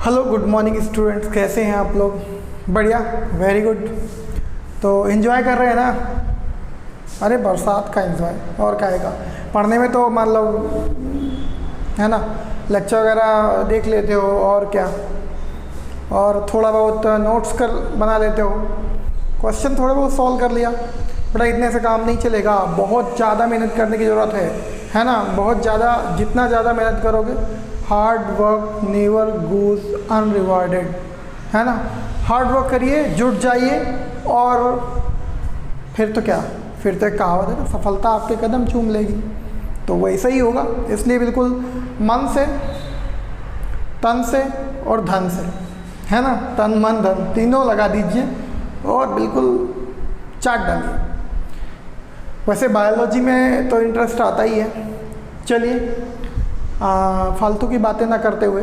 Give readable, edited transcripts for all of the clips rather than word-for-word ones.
Hello good morning students, कैसे हैं आप लोग? बढ़िया, वेरी गुड। तो एंजॉय कर रहे हैं ना? अरे बरसात का एंजॉय और क्या है, पढ़ने में तो मतलब है ना, लेक्चर वगैरह देख लेते हो और क्या, और थोड़ा बहुत नोट्स बना लेते हो, क्वेश्चन थोड़े बहुत सॉल्व कर लिया। बड़ा इतने से काम नहीं चलेगा, बहुत ज़्यादा मेहनत करने की ज़रूरत है ना। बहुत ज़्यादा, जितना ज़्यादा मेहनत करोगे, हार्ड वर्क नेवर गोज अनरिवार्डेड, है ना। हार्ड वर्क करिए, जुट जाइए, और फिर तो क्या, फिर तो एक कहावत है ना, सफलता आपके कदम चूम लेगी। तो वैसा ही होगा, इसलिए बिल्कुल मन से, तन से और धन से, है ना, तन मन धन तीनों लगा दीजिए और बिल्कुल चाट डालिए। वैसे बायोलॉजी में तो इंटरेस्ट आता ही है। चलिए फालतू की बातें ना करते हुए,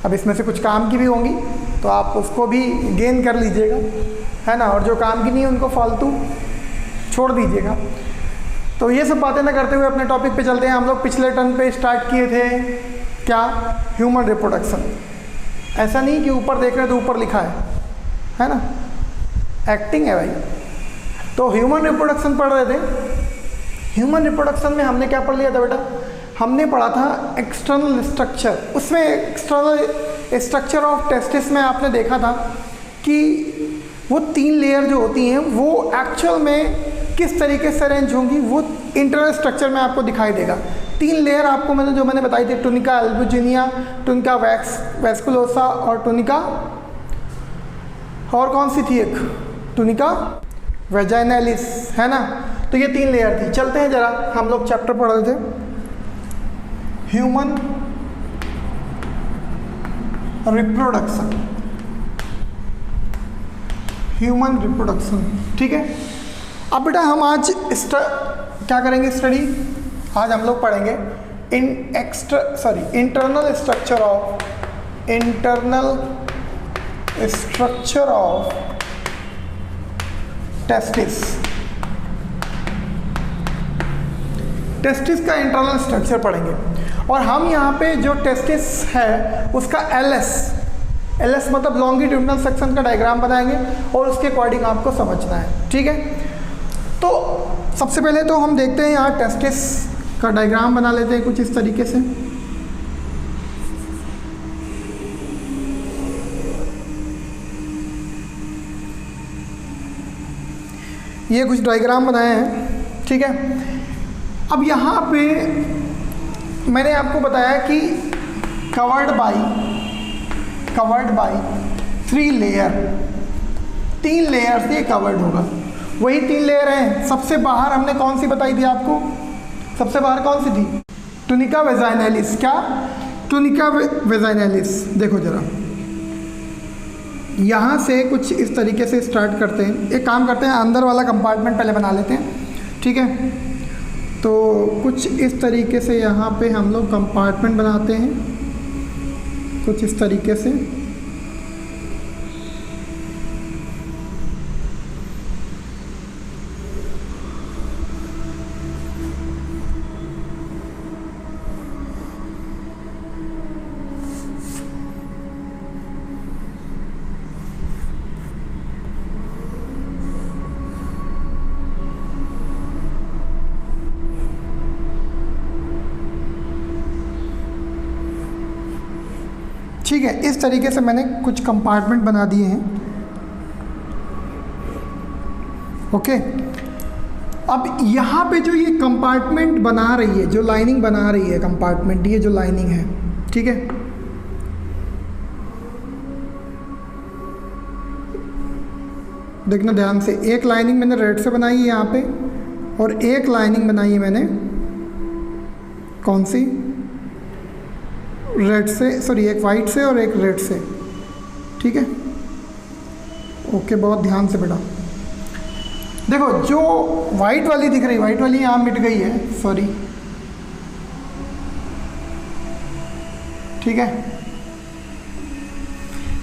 अब इसमें से कुछ काम की भी होंगी तो आप उसको भी गेन कर लीजिएगा, है ना, और जो काम की नहीं है उनको फालतू छोड़ दीजिएगा। तो ये सब बातें ना करते हुए अपने टॉपिक पे चलते हैं। हम लोग पिछले टर्न पे स्टार्ट किए थे क्या, ह्यूमन रिप्रोडक्शन। ऐसा नहीं कि ऊपर देख रहे हैं तो ऊपर लिखा है ना, एक्टिंग है भाई। तो ह्यूमन रिप्रोडक्शन पढ़ रहे थे। ह्यूमन रिप्रोडक्शन में हमने क्या पढ़ लिया था बेटा? हमने पढ़ा था एक्सटर्नल स्ट्रक्चर। उसमें एक्सटर्नल स्ट्रक्चर ऑफ टेस्टिस में आपने देखा था कि वो 3 लेयर जो होती हैं वो एक्चुअल में किस तरीके से अरेंज होंगी, वो इंटरनल स्ट्रक्चर में आपको दिखाई देगा। 3 लेयर आपको मैंने बताई थी, टुनिका एल्बुजिनिया, टुनिका वैस्कुलोसा और टुनिका, और कौन सी थी एक, टुनिका वेजाइनालिस, है ना। तो ये 3 लेयर थी। चलते हैं जरा, हम लोग चैप्टर पढ़ रहे थे ह्यूमन रिप्रोडक्शन। ह्यूमन रिप्रोडक्शन, ठीक है। अब बेटा हम आज क्या करेंगे स्टडी? आज हम लोग पढ़ेंगे internal structure of testis. Testis का इंटरनल स्ट्रक्चर पढ़ेंगे, और हम यहाँ पे जो टेस्टिस है उसका एलएस मतलब लॉन्गिट्यूडिनल सेक्शन का डायग्राम बनाएंगे, और उसके अकॉर्डिंग आपको समझना है, ठीक है। तो सबसे पहले तो हम देखते हैं, यहाँ टेस्टिस का डायग्राम बना लेते हैं कुछ इस तरीके से। ये कुछ डायग्राम बनाए हैं, ठीक है। अब यहाँ पे मैंने आपको बताया कि कवर्ड बाय 3 लेयर, 3 लेयर से कवर्ड होगा। वही 3 लेयर हैं। सबसे बाहर हमने कौन सी बताई थी आपको? सबसे बाहर कौन सी थी? टुनिका वेजाइनालिस। क्या? टुनिका वेजाइनालिस। देखो जरा, यहाँ से कुछ इस तरीके से स्टार्ट करते हैं। एक काम करते हैं, अंदर वाला कंपार्टमेंट पहले बना लेते हैं, ठीक है। तो कुछ इस तरीके से यहाँ पे हम लोग कंपार्टमेंट बनाते हैं, कुछ इस तरीके से। ठीक है, इस तरीके से मैंने कुछ कंपार्टमेंट बना दिए हैं, ओके। अब यहाँ पे जो ये कंपार्टमेंट बना रही है, जो लाइनिंग बना रही है कंपार्टमेंट, ये जो लाइनिंग है, ठीक है, देखना ध्यान से। एक लाइनिंग मैंने रेड से बनाई है यहाँ पे, और एक लाइनिंग बनाई है मैंने कौन सी, रेड से, सॉरी एक वाइट से और एक रेड से, ठीक है, ओके। बहुत ध्यान से बेटा देखो, जो वाइट वाली दिख रही, वाइट वाली यहाँ मिट गई है, सॉरी, ठीक है।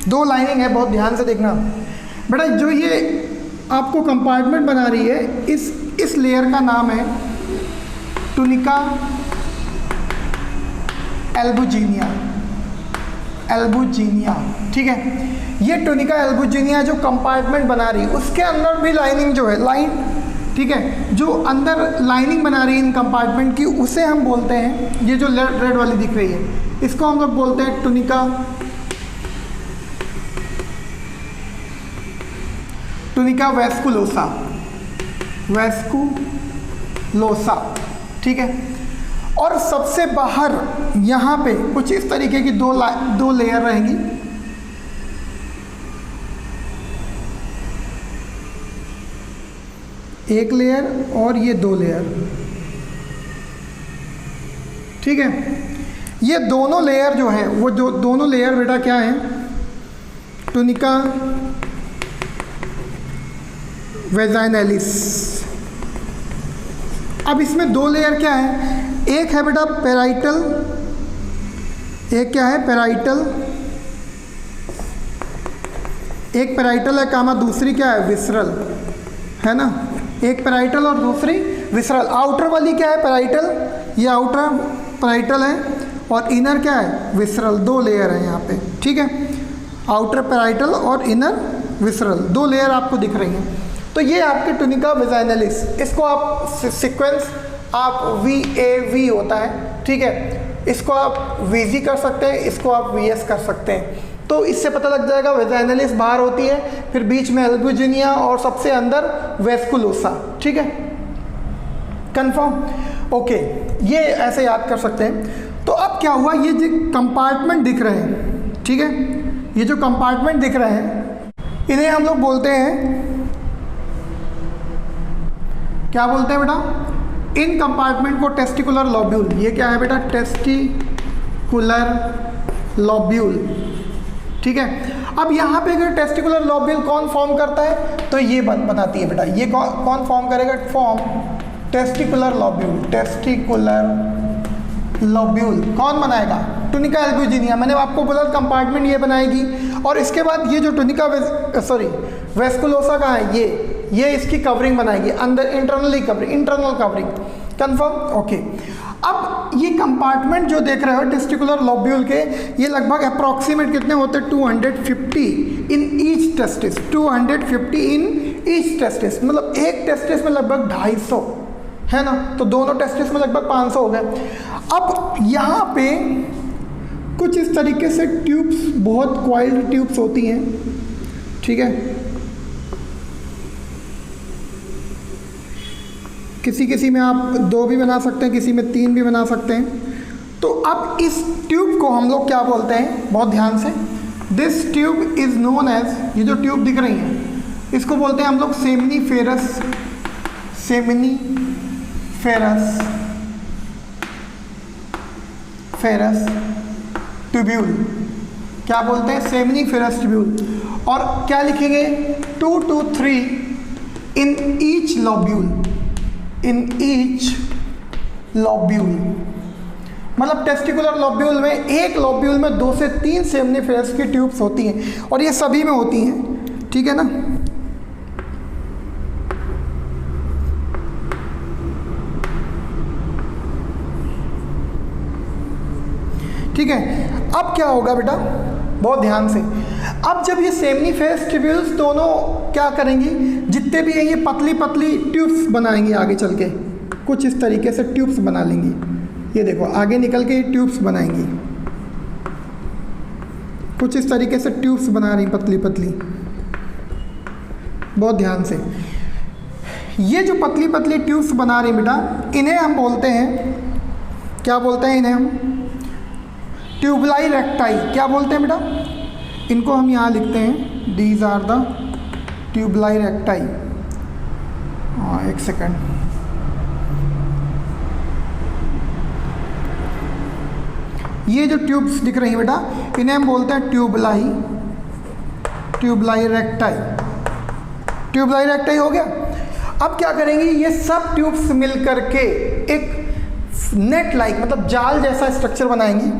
2 लाइनिंग है, बहुत ध्यान से देखना बेटा। जो ये आपको कंपार्टमेंट बना रही है, इस लेयर का नाम है टुनिका एल्बुजिनिया। एल्बुजिनिया, ठीक है। ये टुनिका एल्बुजिनिया जो कंपार्टमेंट बना रही है उसके अंदर भी लाइनिंग जो है लाइन, ठीक है, जो अंदर लाइनिंग बना रही है इन कंपार्टमेंट की, उसे हम बोलते हैं, ये जो रेड वाली दिख रही है इसको हम लोग बोलते हैं टुनिका वेस्कुलोसा, ठीक है। और सबसे बाहर यहाँ पे कुछ इस तरीके की दो लेयर रहेंगी, एक लेयर और ये दो लेयर, ठीक है। ये दोनों लेयर जो है वो जो दोनों लेयर बेटा क्या है, टुनिका वेजाइनलिस। अब इसमें दो लेयर क्या है, एक है बेटा पेराइटल, एक क्या है पेराइटल, एक पेराइटल है कामा, दूसरी क्या है विसरल, है ना। एक पेराइटल और दूसरी विसरल। आउटर वाली क्या है पेराइटल, ये आउटर पेराइटल है और इनर क्या है विसरल, दो लेयर है यहाँ पे, ठीक है। आउटर पेराइटल और इनर विसरल, दो लेयर आपको दिख रही हैं। तो ये आपकी टुनिका वेजाइनलिस, इसको आप सीक्वेंस आप VAV होता है, ठीक है। इसको आप VG कर सकते हैं, इसको आप VS कर सकते हैं। तो इससे पता लग जाएगा वेजाइनलिस बाहर होती है, फिर बीच में एल्बुजिनिया और सबसे अंदर वेस्कुलोसा, ठीक है। कंफर्म, ओके, ये ऐसे याद कर सकते हैं। तो अब क्या हुआ, ये जो कंपार्टमेंट दिख रहे हैं, ठीक है, ये जो कंपार्टमेंट दिख रहे हैं इन्हें हम लोग बोलते हैं, क्या बोलते हैं बेटा, इन कंपार्टमेंट को टेस्टिकुलर लॉब्यूल। ये क्या है बेटा, टेस्टिकुलर लॉब्यूल, ठीक है। अब यहाँ पे अगर टेस्टिकुलर लॉब्यूल कौन फॉर्म करता है, तो ये बनाती है बेटा, ये कौन फॉर्म करेगा, फॉर्म टेस्टिकुलर लॉब्यूल कौन बनाएगा, टुनिका एल्बुजिनिया। मैंने आपको बोला कंपार्टमेंट ये बनाएगी, और इसके बाद ये जो टुनिका वेस्कुलोसा का है ये इसकी कवरिंग बनाएगी, अंदर इंटरनल कवरिंग। Confirm, okay. अब ये कंपार्टमेंट जो देख रहे हो टेस्टिकुलर लॉब्यूल के, ये लगभग अप्रॉक्सीमेट कितने होते हैं, 250 in each testis, 250 in each testis, मतलब एक टेस्टिस में लगभग 250, है ना। तो दोनों टेस्टिस में लगभग 500 हो गए। अब यहाँ पे कुछ इस तरीके से ट्यूब्स, बहुत क्वाइल्ड ट्यूब्स होती हैं, ठीक है। किसी में आप 2 भी बना सकते हैं, किसी में 3 भी बना सकते हैं। तो अब इस ट्यूब को हम लोग क्या बोलते हैं, बहुत ध्यान से, this tube is known as, ये जो ट्यूब दिख रही है इसको बोलते हैं हम लोग सेमिनिफेरस ट्यूब्यूल। क्या बोलते हैं, सेमिनिफेरस ट्यूब्यूल। और क्या लिखेंगे, 2 to 3 इन ईच लॉब्यूल, मतलब टेस्टिकुलर लॉब्यूल में, एक लॉब्यूल में 2 से 3 सेमिनिफेरस की ट्यूब्स होती हैं, और ये सभी में होती हैं, ठीक है ना। ठीक है। अब क्या होगा बेटा, बहुत ध्यान से, अब जब ये सेमिनिफेरस ट्यूब्यूल्स दोनों क्या करेंगी, जितने भी हैं ये पतली पतली ट्यूब्स बनाएंगी, आगे चल के कुछ इस तरीके से ट्यूब्स बना लेंगी। ये देखो आगे निकल के ट्यूब्स बनाएंगी, कुछ इस तरीके से ट्यूब्स बना रही पतली पतली, बहुत ध्यान से। ये जो पतली पतली ट्यूब्स बना रही बेटा, इन्हें हम बोलते हैं, क्या बोलते हैं इन्हें हम, ट्यूबुलाई रेक्टाई। क्या बोलते हैं बेटा, इनको हम यहाँ लिखते हैं, दीज आर द ट्यूबुलाई रेक्टाई। एक सेकंड, ये जो ट्यूब्स दिख रही हैं बेटा, इन्हें हम बोलते हैं ट्यूबुलाई रेक्टाई हो गया। अब क्या करेंगे, ये सब ट्यूब्स मिल करके एक नेट लाइक, मतलब जाल जैसा स्ट्रक्चर बनाएंगी।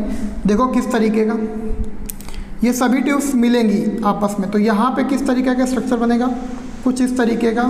देखो किस तरीके का, ये सभी ट्यूब्स मिलेंगी आपस में, तो यहाँ पे किस तरीके का स्ट्रक्चर बनेगा, कुछ इस तरीके का।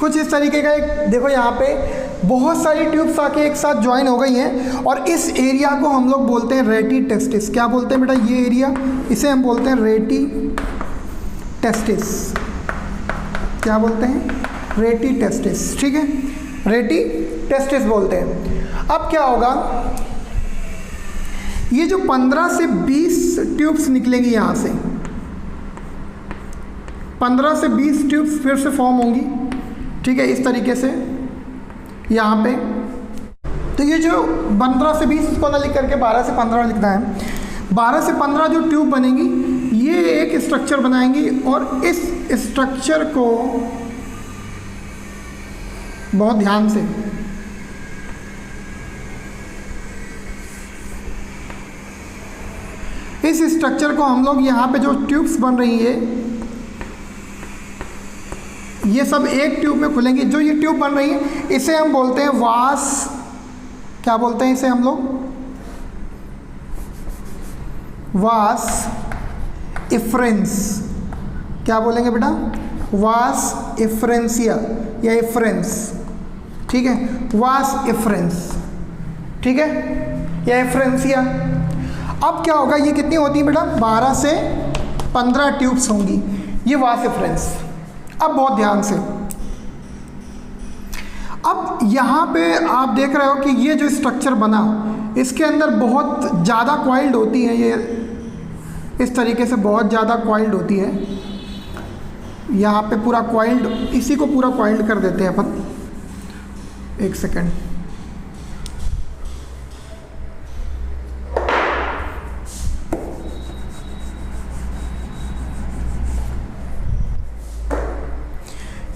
कुछ इस तरीके का एक देखो, यहाँ पे बहुत सारी ट्यूब्स आके एक साथ ज्वाइन हो गई हैं और इस एरिया को हम लोग बोलते हैं रेटी टेस्टिस। क्या बोलते हैं बेटा? ये एरिया, इसे हम बोलते हैं रेटी टेस्टिस। क्या बोलते हैं? रेटी टेस्टिस, ठीक है, रेटी टेस्टिस बोलते हैं। अब क्या होगा, ये जो 15 से 20 ट्यूब्स निकलेंगी यहाँ से, 15 से 20 ट्यूब्स फिर से फॉर्म होंगी, ठीक है, इस तरीके से यहाँ पे। तो ये जो 15 से 20 इसको ना लिख करके 12 से 15 लिखना है। 12 से 15 जो ट्यूब बनेंगी ये एक स्ट्रक्चर बनाएंगी और इस स्ट्रक्चर को बहुत ध्यान से इस स्ट्रक्चर को हम लोग यहाँ पे जो ट्यूब्स बन रही है ये सब एक ट्यूब में खुलेंगी। जो ये ट्यूब बन रही है इसे हम बोलते हैं वास, क्या बोलते हैं इसे हम लोग? वास इफ्रेंस। क्या बोलेंगे बेटा? वास इफ्रेंसिया या इफ्रेंस, ठीक है, वास इफ्रेंस, ठीक है, या इफ्रेंसिया। अब क्या होगा, ये कितनी होती है बेटा? 12 से 15 ट्यूब्स होंगी, ये वास इफ्रेंस। अब बहुत ध्यान से, अब यहाँ पे आप देख रहे हो कि ये जो स्ट्रक्चर बना इसके अंदर बहुत ज़्यादा कॉइल्ड होती है, ये इस तरीके से बहुत ज़्यादा कॉइल्ड होती है। यहाँ पे पूरा कॉइल्ड, इसी को पूरा कॉइल्ड कर देते हैं अपन। एक सेकेंड,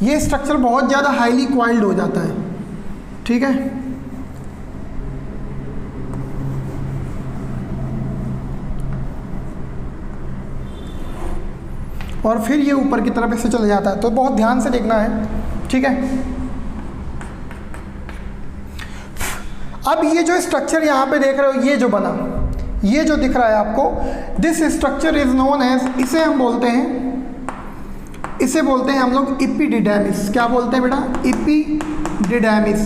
ये स्ट्रक्चर बहुत ज़्यादा हाईली कॉइल्ड हो जाता है, ठीक है। और फिर ये ऊपर की तरफ ऐसे चले जाता है, तो बहुत ध्यान से देखना है, ठीक है। अब ये जो स्ट्रक्चर यहाँ पे देख रहे हो, ये जो बना, ये जो दिख रहा है आपको, this structure is known as, इसे हम बोलते हैं, इसे बोलते हैं हम लोग इपिडिडैमिस। क्या बोलते हैं बेटा? इपिडिडैमिस,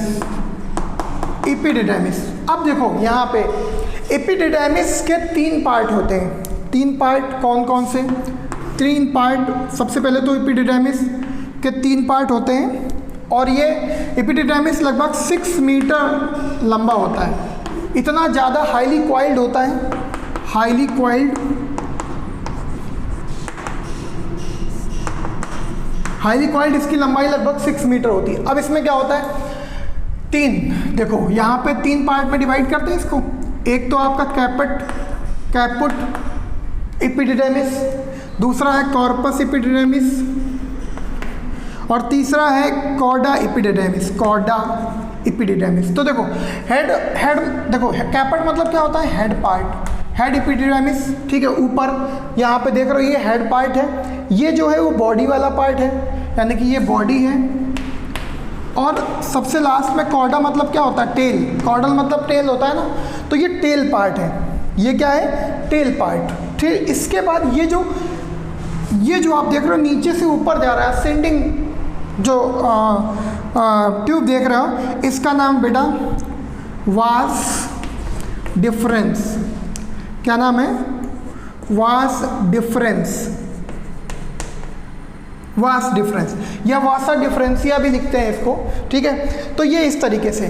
इपिडिडैमिस। अब देखो यहाँ पे एपिडिडैमिस के 3 पार्ट होते हैं। 3 पार्ट कौन कौन से? 3 पार्ट। सबसे पहले तो एपिडिडैमिस के 3 पार्ट होते हैं और ये एपिडिडैमिस लगभग 6 मीटर लंबा होता है। इतना ज़्यादा हाईली कॉइल्ड होता है, हाईली कॉइल्ड, हाईली कॉइल्ड। इसकी लंबाई लगभग 6 मीटर होती है। अब इसमें क्या होता है? 3, देखो यहाँ पे 3 पार्ट में डिवाइड करते हैं इसको। एक तो आपका कैपुट एपिडिडैमिस, दूसरा है कॉर्पस एपिडिडैमिस और तीसरा है कॉर्डा एपिडिडैमिस, कॉर्डा एपिडिडैमिस। तो देखो हेड देखो कैपुट मतलब क्या होता है? हेड पार्ट, हेड एपिडिडैमिस, ठीक है। ऊपर यहाँ पे देख रहे हो ये हेड पार्ट है, ये जो है वो बॉडी वाला पार्ट है, यानी कि ये बॉडी है। और सबसे लास्ट में कॉर्डा मतलब क्या होता है? टेल। कॉर्डल मतलब टेल होता है ना, तो ये टेल पार्ट है। ये क्या है? Tail part. फिर इसके बाद ये जो आप देख रहे हो नीचे से ऊपर जा रहा है, असेंडिंग जो ट्यूब देख रहे हो, इसका नाम बेटा वास डिफरेंस। क्या नाम है? वास डिफरेंस, वास डिफरेंस या वासा डिफरेंसिया भी लिखते हैं इसको, ठीक है। तो ये इस तरीके से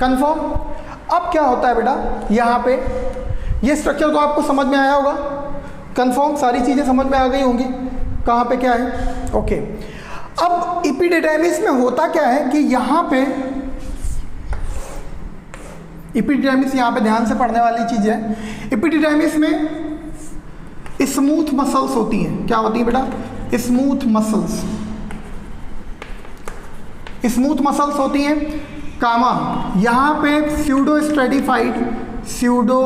कंफर्म। अब क्या होता है बेटा, यहाँ पे ये स्ट्रक्चर तो आपको समझ में आया होगा, कंफर्म, सारी चीज़ें समझ में आ गई होंगी कहाँ पे क्या है, ओके। अब एपिडिडैमिस में होता क्या है कि यहाँ पे एपिडिडैमिस, यहाँ पे ध्यान से पढ़ने वाली चीज़ है। एपिडिडैमिस में स्मूथ मसल्स होती हैं। क्या होती है बेटा? स्मूथ मसल्स, स्मूथ मसल्स होती हैं, कामा यहाँ पे pseudo stratified, pseudo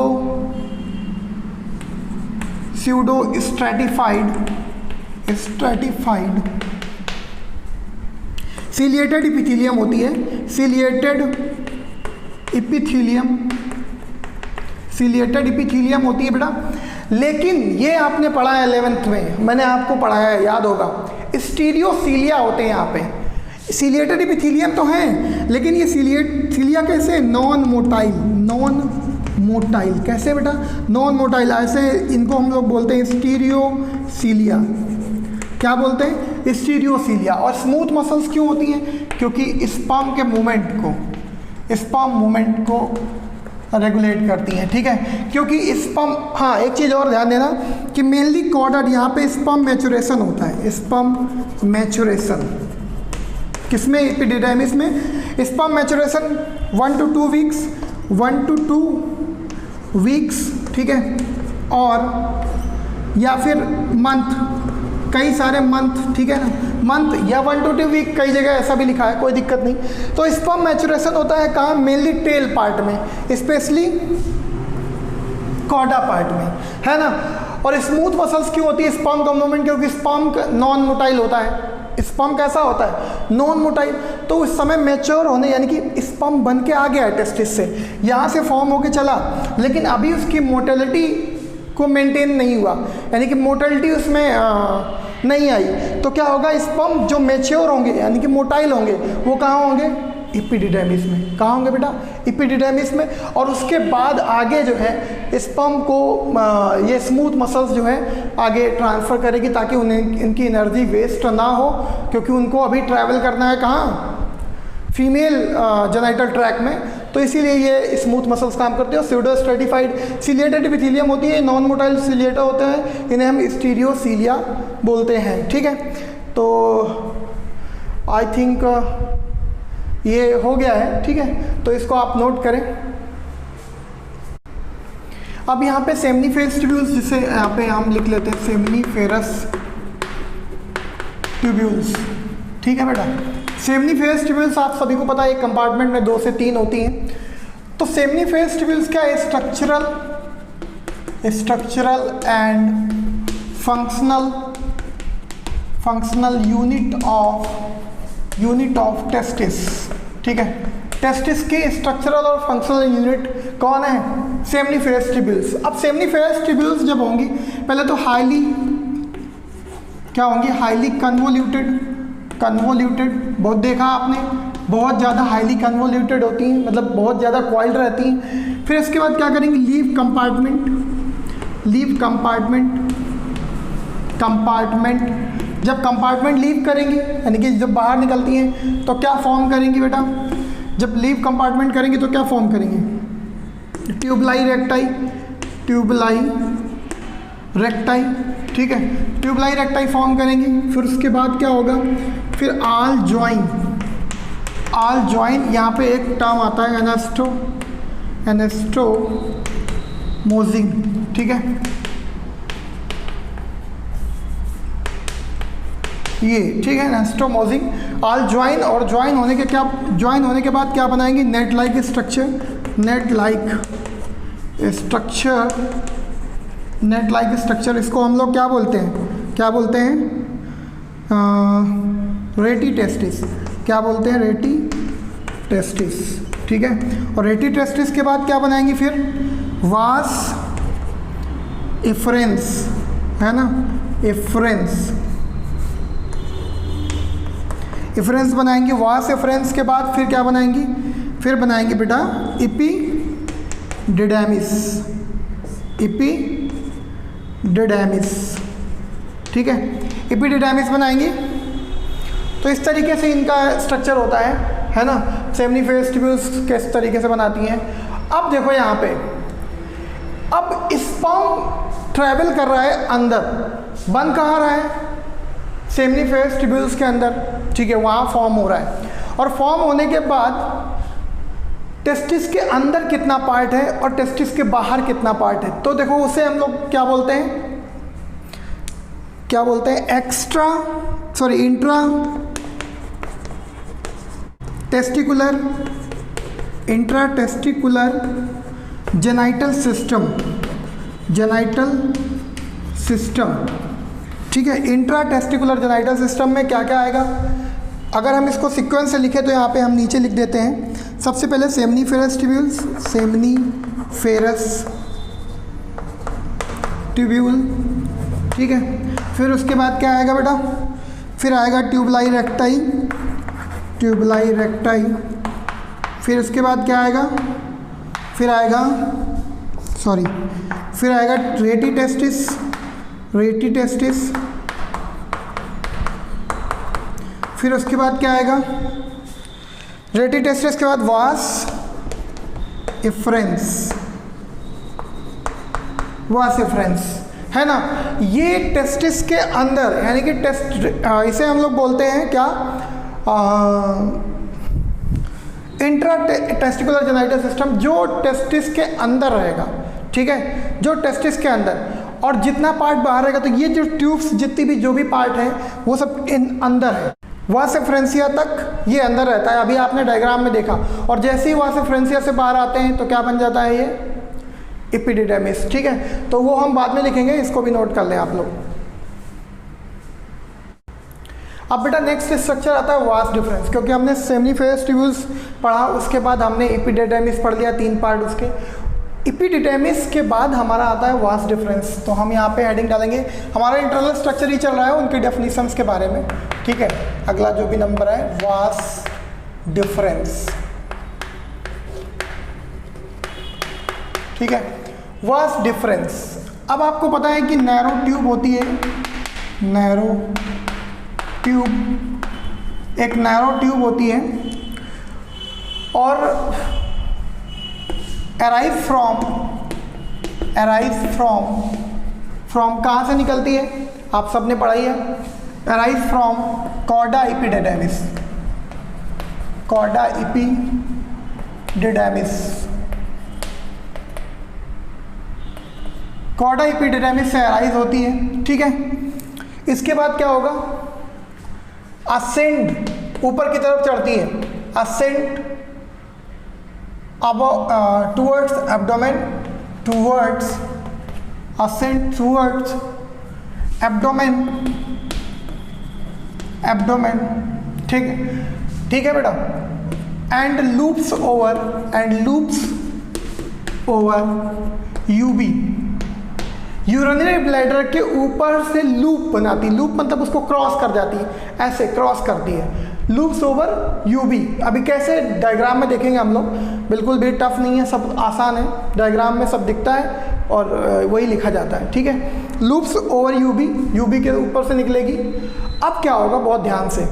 stratified ciliated epithelium होती है, सिलिएटेड इपिथीलियम, सिलिएटेड इपिथीलियम होती है बेटा। लेकिन ये आपने पढ़ा है 11th में, मैंने आपको पढ़ाया है, याद होगा, स्टीरियोसीलिया होते हैं यहाँ पे। सिलिएटेड इपिथीलियम तो हैं, लेकिन ये सिलिया कैसे, नॉन मोटाइल कैसे बेटा, नॉन मोटाइल, ऐसे इनको हम लोग बोलते हैं स्टीरियोसीलिया। क्या बोलते हैं, स्टीरियोसीलिया। और स्मूथ मसल्स क्यों होती हैं, क्योंकि स्पर्म के मूवमेंट को रेगुलेट करती हैं, ठीक है। क्योंकि स्पर्म, हाँ एक चीज़ और ध्यान देना कि मेनली कॉर्डर, यहाँ पे स्पर्म मैचुरेशन होता है, स्पर्म मैचुरेशन किसमें, एपिडिडाइमिस में। स्पर्म मैचुरेशन 1 to 2 वीक्स, ठीक है, और या फिर मंथ, कई सारे मंथ, ठीक है ना, मंथ या 1 to 2 वीक, कई जगह ऐसा भी लिखा है, कोई दिक्कत नहीं। तो स्पर्म मैचुरेशन होता है कहाँ, मेनली टेल पार्ट में, स्पेशली कॉर्डा पार्ट में, है ना। और स्मूथ मसल्स क्यों होती है स्पर्म का मूवमेंट, क्योंकि स्पर्म नॉन मोटाइल होता है। स्पर्म कैसा होता है, नॉन मोटाइल। तो उस समय मैच्योर होने, यानी कि स्पर्म बन के आ गया है टेस्टिस से, यहाँ से फॉर्म होके चला, लेकिन अभी उसकी मोटेलिटी को मेंटेन नहीं हुआ, यानी कि मोटेलिटी उसमें नहीं आई। तो क्या होगा, स्पर्म जो मैच्योर होंगे यानी कि मोटाइल होंगे, वो कहाँ होंगे, एपिडिडाइमिस में। कहाँ होंगे बेटा, एपिडिडाइमिस में। और उसके बाद आगे जो है स्पर्म को ये स्मूथ मसल्स जो है आगे ट्रांसफ़र करेगी, ताकि उन्हें इनकी एनर्जी वेस्ट ना हो, क्योंकि उनको अभी ट्रैवल करना है कहाँ, फीमेल जेनाइटल ट्रैक में। तो इसीलिए ये स्मूथ मसल्स काम करते हैं। और स्यूडो स्ट्रेटिफाइड सिलिएटेड एपिथेलियम होती है, नॉन मोटाइल सिलिएटा होते हैं, इन्हें हम स्टीरियोसीलिया बोलते हैं, ठीक है। तो आई थिंक ये हो गया है, ठीक है, तो इसको आप नोट करें। अब यहाँ पे सेमनीफेरस ट्यूब्यूल्स, जिसे यहाँ पे हम लिख लेते हैं सेमनीफेरस ट्यूब्यूल्स, ठीक है बेटा। सेमनीफेरस ट्यूब्यूल्स आप सभी को पता है, एक कंपार्टमेंट में 2 से 3 होती हैं। तो सेमनीफेरस ट्यूब्यूल्स क्या है, structural and functional unit of testis, ठीक है। टेस्टिस के स्ट्रक्चरल और फंक्शनल यूनिट कौन है, सेमनीफेरस ट्यूब्यूल्स। अब सेमनीफेरस ट्यूब्यूल्स जब होंगी, पहले तो हाईली कन्वोल्यूटेड, बहुत देखा आपने, बहुत ज़्यादा हाईली कन्वोल्यूटेड होती हैं, मतलब बहुत ज़्यादा कॉइल्ड रहती हैं। फिर इसके बाद क्या करेंगे, लीव कंपार्टमेंट। जब कंपार्टमेंट लीव करेंगी, यानी कि जब बाहर निकलती हैं, तो क्या फॉर्म करेंगी बेटा, जब लीव कंपार्टमेंट करेंगी तो क्या फॉर्म करेंगे, ट्यूबलाई रेक्टाई, ठीक है, ट्यूबलाई रेक्टाई फॉर्म करेंगे। फिर उसके बाद क्या होगा, फिर आल ज्वाइन, यहाँ पे एक टर्म आता है एनास्टोमोजिंग, ठीक है, ये ठीक है, एनास्टोमोजिंग, आल ज्वाइन। और ज्वाइन होने के बाद क्या बनाएंगे, नेट लाइक स्ट्रक्चर। इसको हम लोग क्या बोलते हैं, रेटी टेस्टिस, क्या बोलते हैं, रेटी टेस्टिस, ठीक है। और रेटी टेस्टिस के बाद क्या बनाएंगे, फिर वास इफरेंस, है ना, इफरेंस बनाएंगे। वास इफरेंस के बाद फिर क्या बनाएंगी, फिर बनाएंगे बेटा एपिडिडाइमिस, ठीक है, एपिडिडाइमिस बनाएंगे। तो इस तरीके से इनका स्ट्रक्चर होता है ना। सेमनीफेरस ट्यूब्यूल्स किस तरीके से बनाती हैं। अब देखो यहाँ पे, अब स्पर्म ट्रैवल कर रहा है अंदर, बन कहाँ रहा है, सेमनीफेरस ट्यूब्यूल्स के अंदर, ठीक है, वहाँ फॉर्म हो रहा है। और फॉर्म होने के बाद टेस्टिस के अंदर कितना पार्ट है और टेस्टिस के बाहर कितना पार्ट है, तो देखो उसे हम लोग क्या बोलते हैं, इंट्रा टेस्टिकुलर जेनाइटल सिस्टम, ठीक है। इंट्रा टेस्टिकुलर जेनाइटल सिस्टम में क्या क्या आएगा, अगर हम इसको सीक्वेंस से लिखें तो यहाँ पे हम नीचे लिख देते हैं। सबसे पहले सेमनीफेरस ट्यूब्यूल, ठीक है। फिर उसके बाद क्या आएगा बेटा, फिर आएगा ट्यूबलाई रेक्टाई, ट्यूबलाई रेक्टाई। फिर उसके बाद क्या आएगा, फिर आएगा रेटी टेस्टिस, फिर उसके बाद क्या आएगा, रेटी टेस्टिस के बाद वास इफ्रेंस है ना। ये टेस्टिस के अंदर, यानी कि इसे हम लोग बोलते हैं क्या, इंट्रा टेस्टिकुलर जेनाइटल सिस्टम, जो टेस्टिस के अंदर रहेगा, ठीक है, जो टेस्टिस के अंदर, और जितना पार्ट बाहर रहेगा, तो ये जो ट्यूब्स जितनी भी जो भी पार्ट है वो सब अंदर है। वास एफ्रेंसिया तक ये अंदर रहता है, अभी आपने डायग्राम में देखा, और जैसे ही वास एफ्रेंसिया से बाहर आते हैं तो क्या बन जाता है, ये एपिडिडेमिस, ठीक है। तो वो हम बाद में लिखेंगे, इसको भी नोट कर लें आप लोग। अब बेटा नेक्स्ट स्ट्रक्चर आता है वास डिफरेंस, क्योंकि हमने सेमिनिफेरस ट्यूब्यूल्स पढ़ा, उसके बाद हमने एपिडिडेमिस पढ़ लिया, 3 पार्ट उसके। एपिडिडेमिस के बाद हमारा आता है वास डिफरेंस, तो हम यहाँ पे हेडिंग डालेंगे, हमारा इंटरनल स्ट्रक्चर ही चल रहा है, उनके डेफिनेशंस के बारे में, ठीक है। अगला जो भी नंबर है, वास डिफरेंस, ठीक है, वास डिफरेंस। अब आपको पता है कि नैरो ट्यूब होती है, नैरो ट्यूब, एक नैरो ट्यूब होती है, और अराइज फ्रॉम कहाँ से निकलती है, आप सबने पढ़ाई है, अराइज फ्रॉम कॉर्डा एपिडिडेमिस, कॉर्डा एपिडिडेमिस से अराइज होती है, ठीक है। इसके बाद क्या होगा, असेंड, ऊपर की तरफ चढ़ती है, ascend towards abdomen, ascent towards abdomen, ठीक है बेटा, and loops over UB, urinary bladder के ऊपर से लूप बनाती, लूप मतलब उसको क्रॉस कर जाती है, ऐसे क्रॉस करती है, लूप्स ओवर यूबी। अभी कैसे डायग्राम में देखेंगे हम लोग, बिल्कुल भी टफ नहीं है, सब आसान है, डायग्राम में सब दिखता है और वही लिखा जाता है, ठीक है। लूप्स ओवर यूबी के ऊपर से निकलेगी। अब क्या होगा, बहुत ध्यान से,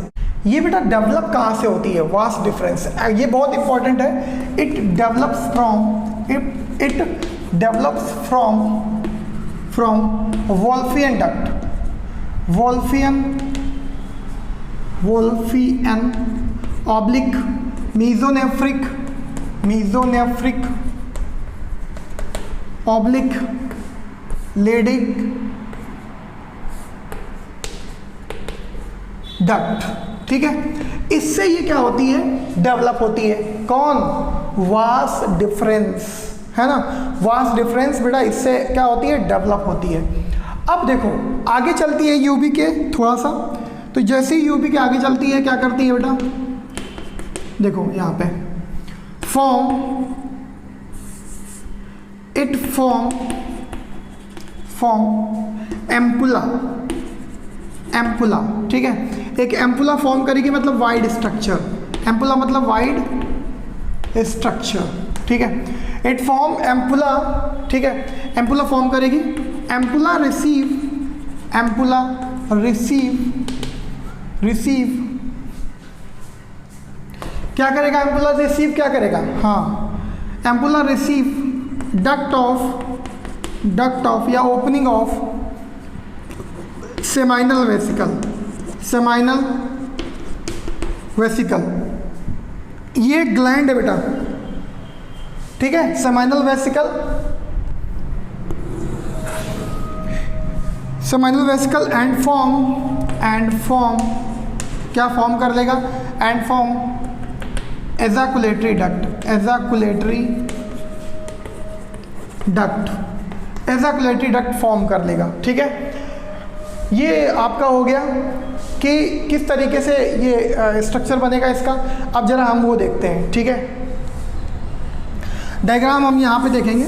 ये बेटा डेवलप कहाँ से होती है, वास डिफरेंस, ये बहुत इंपॉर्टेंट है। It develops from Wolffian duct, Wolffian oblique mesonephric oblique Leydig duct, ठीक है। इससे ये क्या होती है, डेवलप होती है, कौन, वास डिफरेंस, है ना, वास डिफरेंस बेटा इससे क्या होती है, डेवलप होती है। अब देखो आगे चलती है यूबी के थोड़ा सा, तो जैसे ही यूबी के आगे चलती है क्या करती है बेटा, देखो यहाँ पे फॉर्म एम्पुला, ठीक है, एक एम्पुला फॉर्म करेगी, मतलब वाइड स्ट्रक्चर, एम्पुला मतलब वाइड स्ट्रक्चर, ठीक है। इट फॉर्म एम्पुला, ठीक है, एम्पुला फॉर्म करेगी, एम्पुला रिसीव क्या करेगा, एम्पुला रिसीव क्या करेगा, हाँ, एम्पुला रिसीव डक्ट ऑफ या ओपनिंग ऑफ सेमाइनल वेसिकल, ये ग्लैंड है बेटा, ठीक है, सेमाइनल वेसिकल एंड फॉर्म क्या फॉर्म कर लेगा, एंड फॉर्म एजाकुलेटरी डक्ट फॉर्म कर लेगा, ठीक है। ये आपका हो गया कि किस तरीके से ये स्ट्रक्चर बनेगा इसका। अब जरा हम वो देखते हैं, ठीक है, डायग्राम हम यहाँ पे देखेंगे,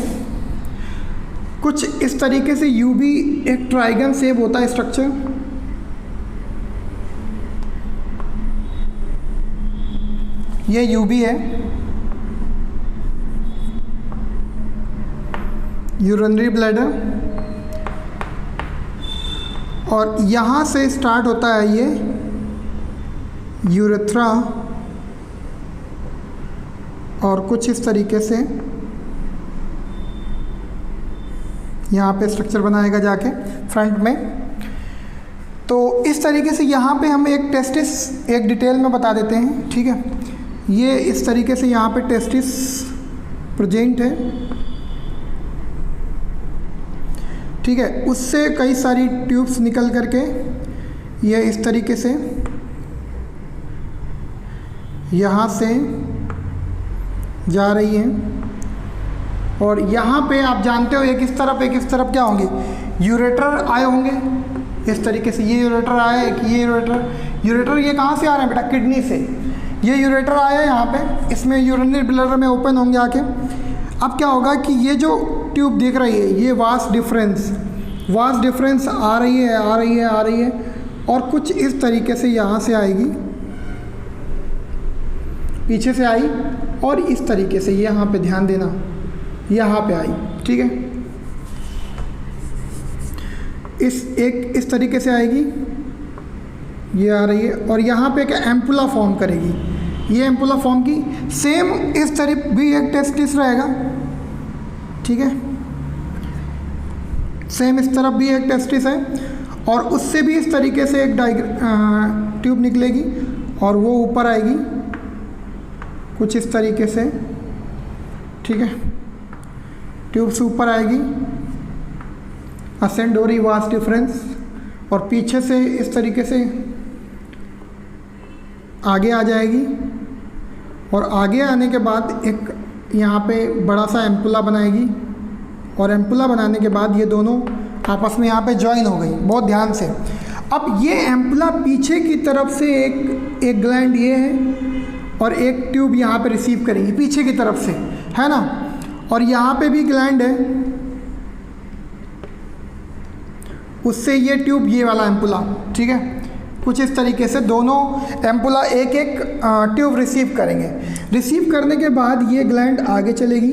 कुछ इस तरीके से यूबी एक ट्राइगन शेप होता है स्ट्रक्चर, ये यूबी है, यूरिनरी ब्लैडर, और यहाँ से स्टार्ट होता है ये यूरेथ्रा, और कुछ इस तरीके से यहाँ पे स्ट्रक्चर बनाएगा जाके फ्रंट में। तो इस तरीके से यहाँ पे हम एक टेस्टिस एक डिटेल में बता देते हैं, ठीक है। ये इस तरीके से यहाँ पे टेस्टिस प्रेजेंट है, ठीक है। उससे कई सारी ट्यूब्स निकल करके ये इस तरीके से यहाँ से जा रही है, और यहाँ पे आप जानते हो एक इस तरफ क्या होंगे, यूरेटर आए होंगे इस तरीके से। ये यूरेटर आया, एक ये यूरेटर ये कहाँ से आ रहे हैं बेटा, किडनी से। ये यूरेटर आया है यहाँ पे, इसमें यूरिनरी ब्लैडर में ओपन होंगे आके। अब क्या होगा कि ये जो ट्यूब दिख रही है, ये वास डिफरेंस आ रही है, और कुछ इस तरीके से यहाँ से आएगी, पीछे से आई, और इस तरीके से यहाँ पे ध्यान देना, यहाँ पे आई, ठीक है। इस तरीके से आएगी, ये आ रही है, और यहाँ पे एक एम्पुला फॉर्म करेगी। ये एम्पुला फॉर्म की सेम इस तरफ भी एक टेस्टिस रहेगा, ठीक है। सेम इस तरफ भी एक टेस्टिस है, और उससे भी इस तरीके से एक ट्यूब निकलेगी, और वो ऊपर आएगी कुछ इस तरीके से, ठीक है। ट्यूब से ऊपर आएगी, असेंड हो रही वास डिफरेंस, और पीछे से इस तरीके से आगे आ जाएगी, और आगे आने के बाद एक यहाँ पे बड़ा सा एम्पुला बनाएगी, और एम्पुला बनाने के बाद ये दोनों आपस में यहाँ पे ज्वाइन हो गई, बहुत ध्यान से। अब ये एम्पुला पीछे की तरफ से एक ग्लैंड ये है, और एक ट्यूब यहाँ पे रिसीव करेगी पीछे की तरफ से, है ना। और यहाँ पे भी ग्लैंड है, उससे ये ट्यूब, ये वाला एम्पुला, ठीक है। कुछ इस तरीके से दोनों एम्पुला एक एक ट्यूब रिसीव करेंगे। रिसीव करने के बाद ये ग्लैंड आगे चलेगी,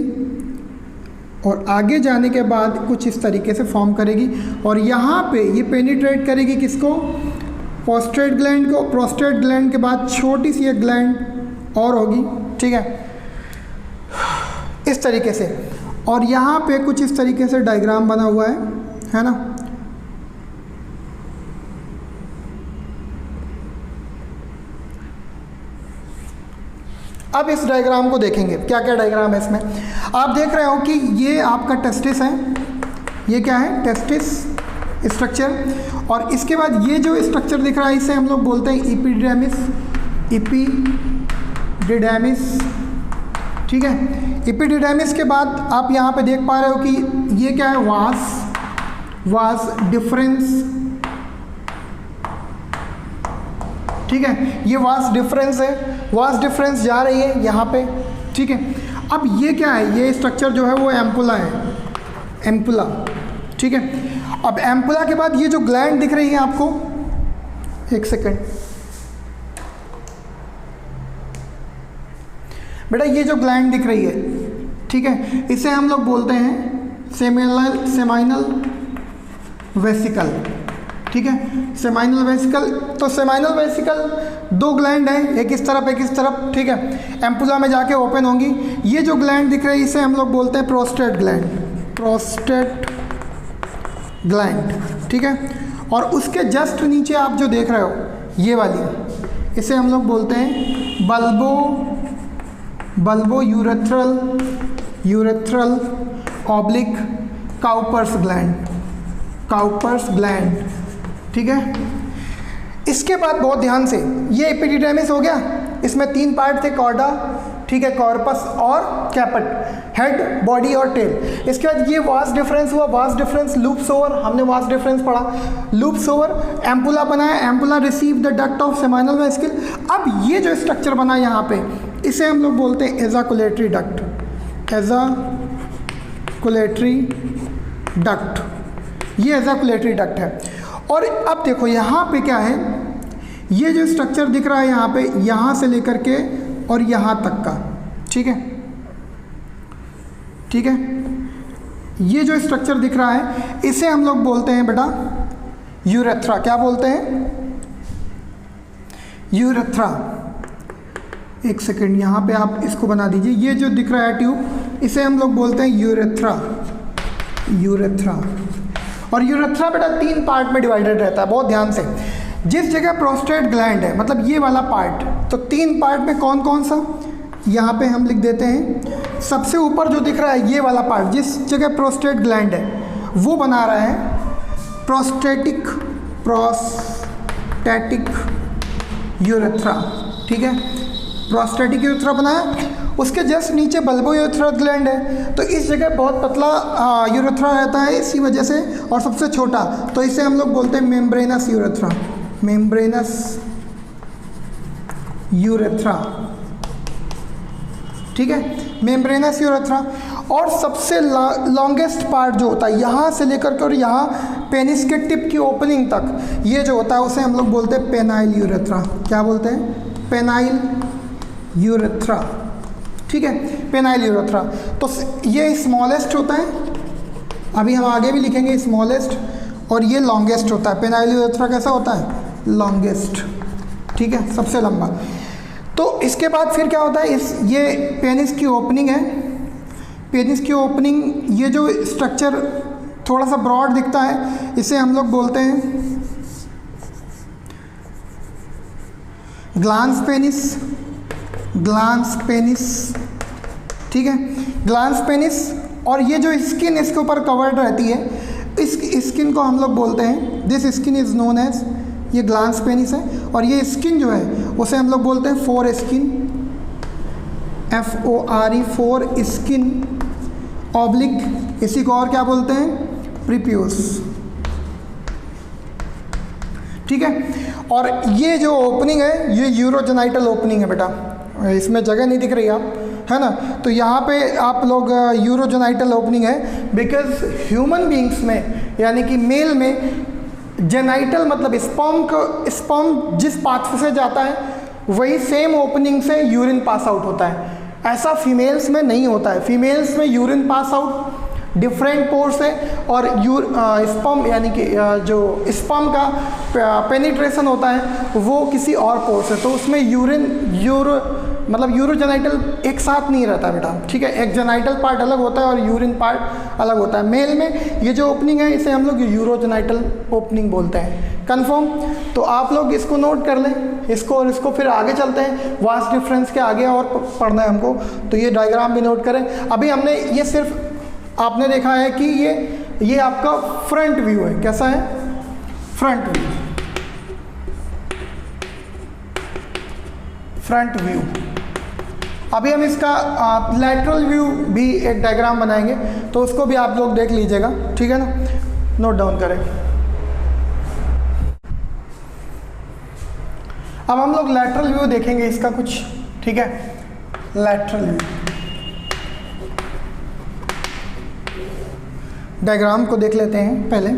और आगे जाने के बाद कुछ इस तरीके से फॉर्म करेगी, और यहाँ पे ये पेनिट्रेट करेगी किसको, प्रोस्टेट ग्लैंड को। प्रोस्टेट ग्लैंड के बाद छोटी सी एक ग्लैंड और होगी, ठीक है, इस तरीके से। और यहाँ पे कुछ इस तरीके से डायग्राम बना हुआ है ना। अब इस डायग्राम को देखेंगे, क्या क्या डायग्राम है इसमें। आप देख रहे हो कि ये आपका टेस्टिस है, ये क्या है, टेस्टिस स्ट्रक्चर। और इसके बाद ये जो स्ट्रक्चर दिख रहा है, इसे हम लोग बोलते हैं एपिडिडैमिस, ठीक है। एपिडिडैमिस के बाद आप यहाँ पे देख पा रहे हो कि ये क्या है, वास डिफरेंस, ठीक है। ये वास डिफरेंस है, वास डिफरेंस जा रही है यहाँ पे, ठीक है। अब ये क्या है, ये स्ट्रक्चर जो है वो एम्पुला है, एम्पुला, ठीक है। अब एम्पुला के बाद ये जो ग्लैंड दिख रही है आपको, एक सेकेंड बेटा, ये जो ग्लैंड दिख रही है, ठीक है, इसे हम लोग बोलते हैं सेमाइनल वेसिकल, ठीक है। सेमाइनल वेसिकल, तो सेमाइनल वेसिकल दो ग्लैंड हैं, एक इस तरफ एक इस तरफ, ठीक है। एम्पुला में जाके ओपन होंगी। ये जो ग्लैंड दिख रही है इसे हम लोग बोलते हैं प्रोस्टेट ग्लैंड, ठीक है। और उसके जस्ट नीचे आप जो देख रहे हो ये वाली, इसे हम लोग बोलते हैं bulbo urethral oblique Cowper's gland, ठीक है। इसके बाद बहुत ध्यान से, ये एपिडिडैमिस हो गया, इसमें तीन पार्ट थे, कॉर्डा, ठीक है, कॉर्पस और कैपेट, हेड, बॉडी और टेल। इसके बाद ये वास डिफरेंस हुआ, वास डिफरेंस लूप्स ओवर, हमने वास डिफरेंस पढ़ा, लूप्स ओवर, एम्पुला बनाया, ampulla receive the duct of seminal vesicle. अब ये जो स्ट्रक्चर बना यहाँ पे, इसे हम लोग बोलते हैं एजाकुलेटरी डक्ट, ये एजाकुलेटरी डक्ट है। और अब देखो यहाँ पे क्या है, ये जो स्ट्रक्चर दिख रहा है यहाँ पे, यहाँ से लेकर के और यहाँ तक का, ठीक है, ठीक है। ये जो स्ट्रक्चर दिख रहा है इसे हम लोग बोलते हैं बेटा यूरेथ्रा। क्या बोलते हैं? यूरेथ्रा। एक सेकेंड, यहाँ पे आप इसको बना दीजिए। ये जो दिख रहा है ट्यूब, इसे हम लोग बोलते हैं यूरेथ्रा। यूरेथ्रा। और यूरेथ्रा बेटा 3 पार्ट में डिवाइडेड रहता है, बहुत ध्यान से। जिस जगह प्रोस्टेट ग्लैंड है, मतलब ये वाला पार्ट, तो 3 पार्ट में कौन कौन सा, यहाँ पे हम लिख देते हैं। सबसे ऊपर जो दिख रहा है ये वाला पार्ट, जिस जगह प्रोस्टेट ग्लैंड है, वो बना रहा है प्रोस्टेटिक यूरेथ्रा, ठीक है। प्रोस्टेटिक यूरेथ्रा बनाया। उसके जस्ट नीचे बल्बो यूरेथ्रा ग्लैंड है, तो इस जगह बहुत पतला यूरेथ्रा रहता है इसी वजह से, और सबसे छोटा, तो इसे हम लोग बोलते हैं मेम्ब्रेनस यूरेथ्रा। मेम्ब्रेनस यूरेथ्रा, ठीक है, मेम्ब्रेनस यूरेथ्रा। और सबसे लॉन्गेस्ट पार्ट जो होता है, यहाँ से लेकर के और यहाँ पेनिस के टिप की ओपनिंग तक, ये जो होता है उसे हम लोग बोलते हैं पेनाइल यूरेथ्रा। क्या बोलते हैं? पेनाइल यूरेथ्रा, ठीक है, पेनाइल यूरेथ्रा। तो ये स्मॉलेस्ट होता है, अभी हम आगे भी लिखेंगे स्मॉलेस्ट, और ये लॉन्गेस्ट होता है। पेनाइल यूरेथ्रा कैसा होता है? लॉन्गेस्ट, ठीक है, सबसे लंबा। तो इसके बाद फिर क्या होता है, ये पेनिस की ओपनिंग है। पेनिस की ओपनिंग, ये जो स्ट्रक्चर थोड़ा सा ब्रॉड दिखता है, इसे हम लोग बोलते हैं ग्लांस पेनिस। ग्लांस पेनिस, ठीक है, ग्लांस पेनिस। और ये जो स्किन इसके ऊपर कवर्ड रहती है, इस स्किन को हम लोग बोलते हैं, this skin is known as, ये ग्लांस पेनिस है। और ये स्किन जो है उसे हम लोग बोलते हैं four skin, FORE, four skin oblique, इसी को और क्या बोलते हैं? प्रीप्यूस, ठीक है। और ये जो ओपनिंग है, ये यूरोजेनाइटल ओपनिंग है बेटा, इसमें जगह नहीं दिख रही आप, है ना। तो यहाँ पे आप लोग यूरोजेनाइटल ओपनिंग है, बिकॉज ह्यूमन बींग्स में, यानी कि मेल में, जेनाइटल मतलब स्पर्म जिस पाथ से जाता है वही सेम ओपनिंग से यूरिन पास आउट होता है। ऐसा फीमेल्स में नहीं होता है। फीमेल्स में यूरिन पास आउट डिफरेंट पोर से, और स्पर्म यानी कि जो स्पर्म का पेनिट्रेशन होता है वो किसी और पोर से, तो उसमें यूरोजेनाइटल एक साथ नहीं रहता बेटा, ठीक है। एक जेनाइटल पार्ट अलग होता है और यूरिन पार्ट अलग होता है। मेल में ये जो ओपनिंग है इसे हम लोग यूरोजेनाइटल ओपनिंग बोलते हैं। कंफर्म? तो आप लोग इसको नोट कर लें, इसको और इसको, फिर आगे चलते हैं। वास्ट डिफरेंस के आगे और पढ़ना है हमको, तो ये डायग्राम भी नोट करें। अभी हमने ये सिर्फ आपने देखा है कि ये आपका फ्रंट व्यू है। कैसा है? Front view, front view. अभी हम इसका लैटरल व्यू भी एक डायग्राम बनाएंगे, तो उसको भी आप लोग देख लीजिएगा, ठीक है ना, नोट डाउन करें। अब हम लोग लैटरल व्यू देखेंगे इसका कुछ, ठीक है। लैटरल व्यू डायग्राम को देख लेते हैं पहले।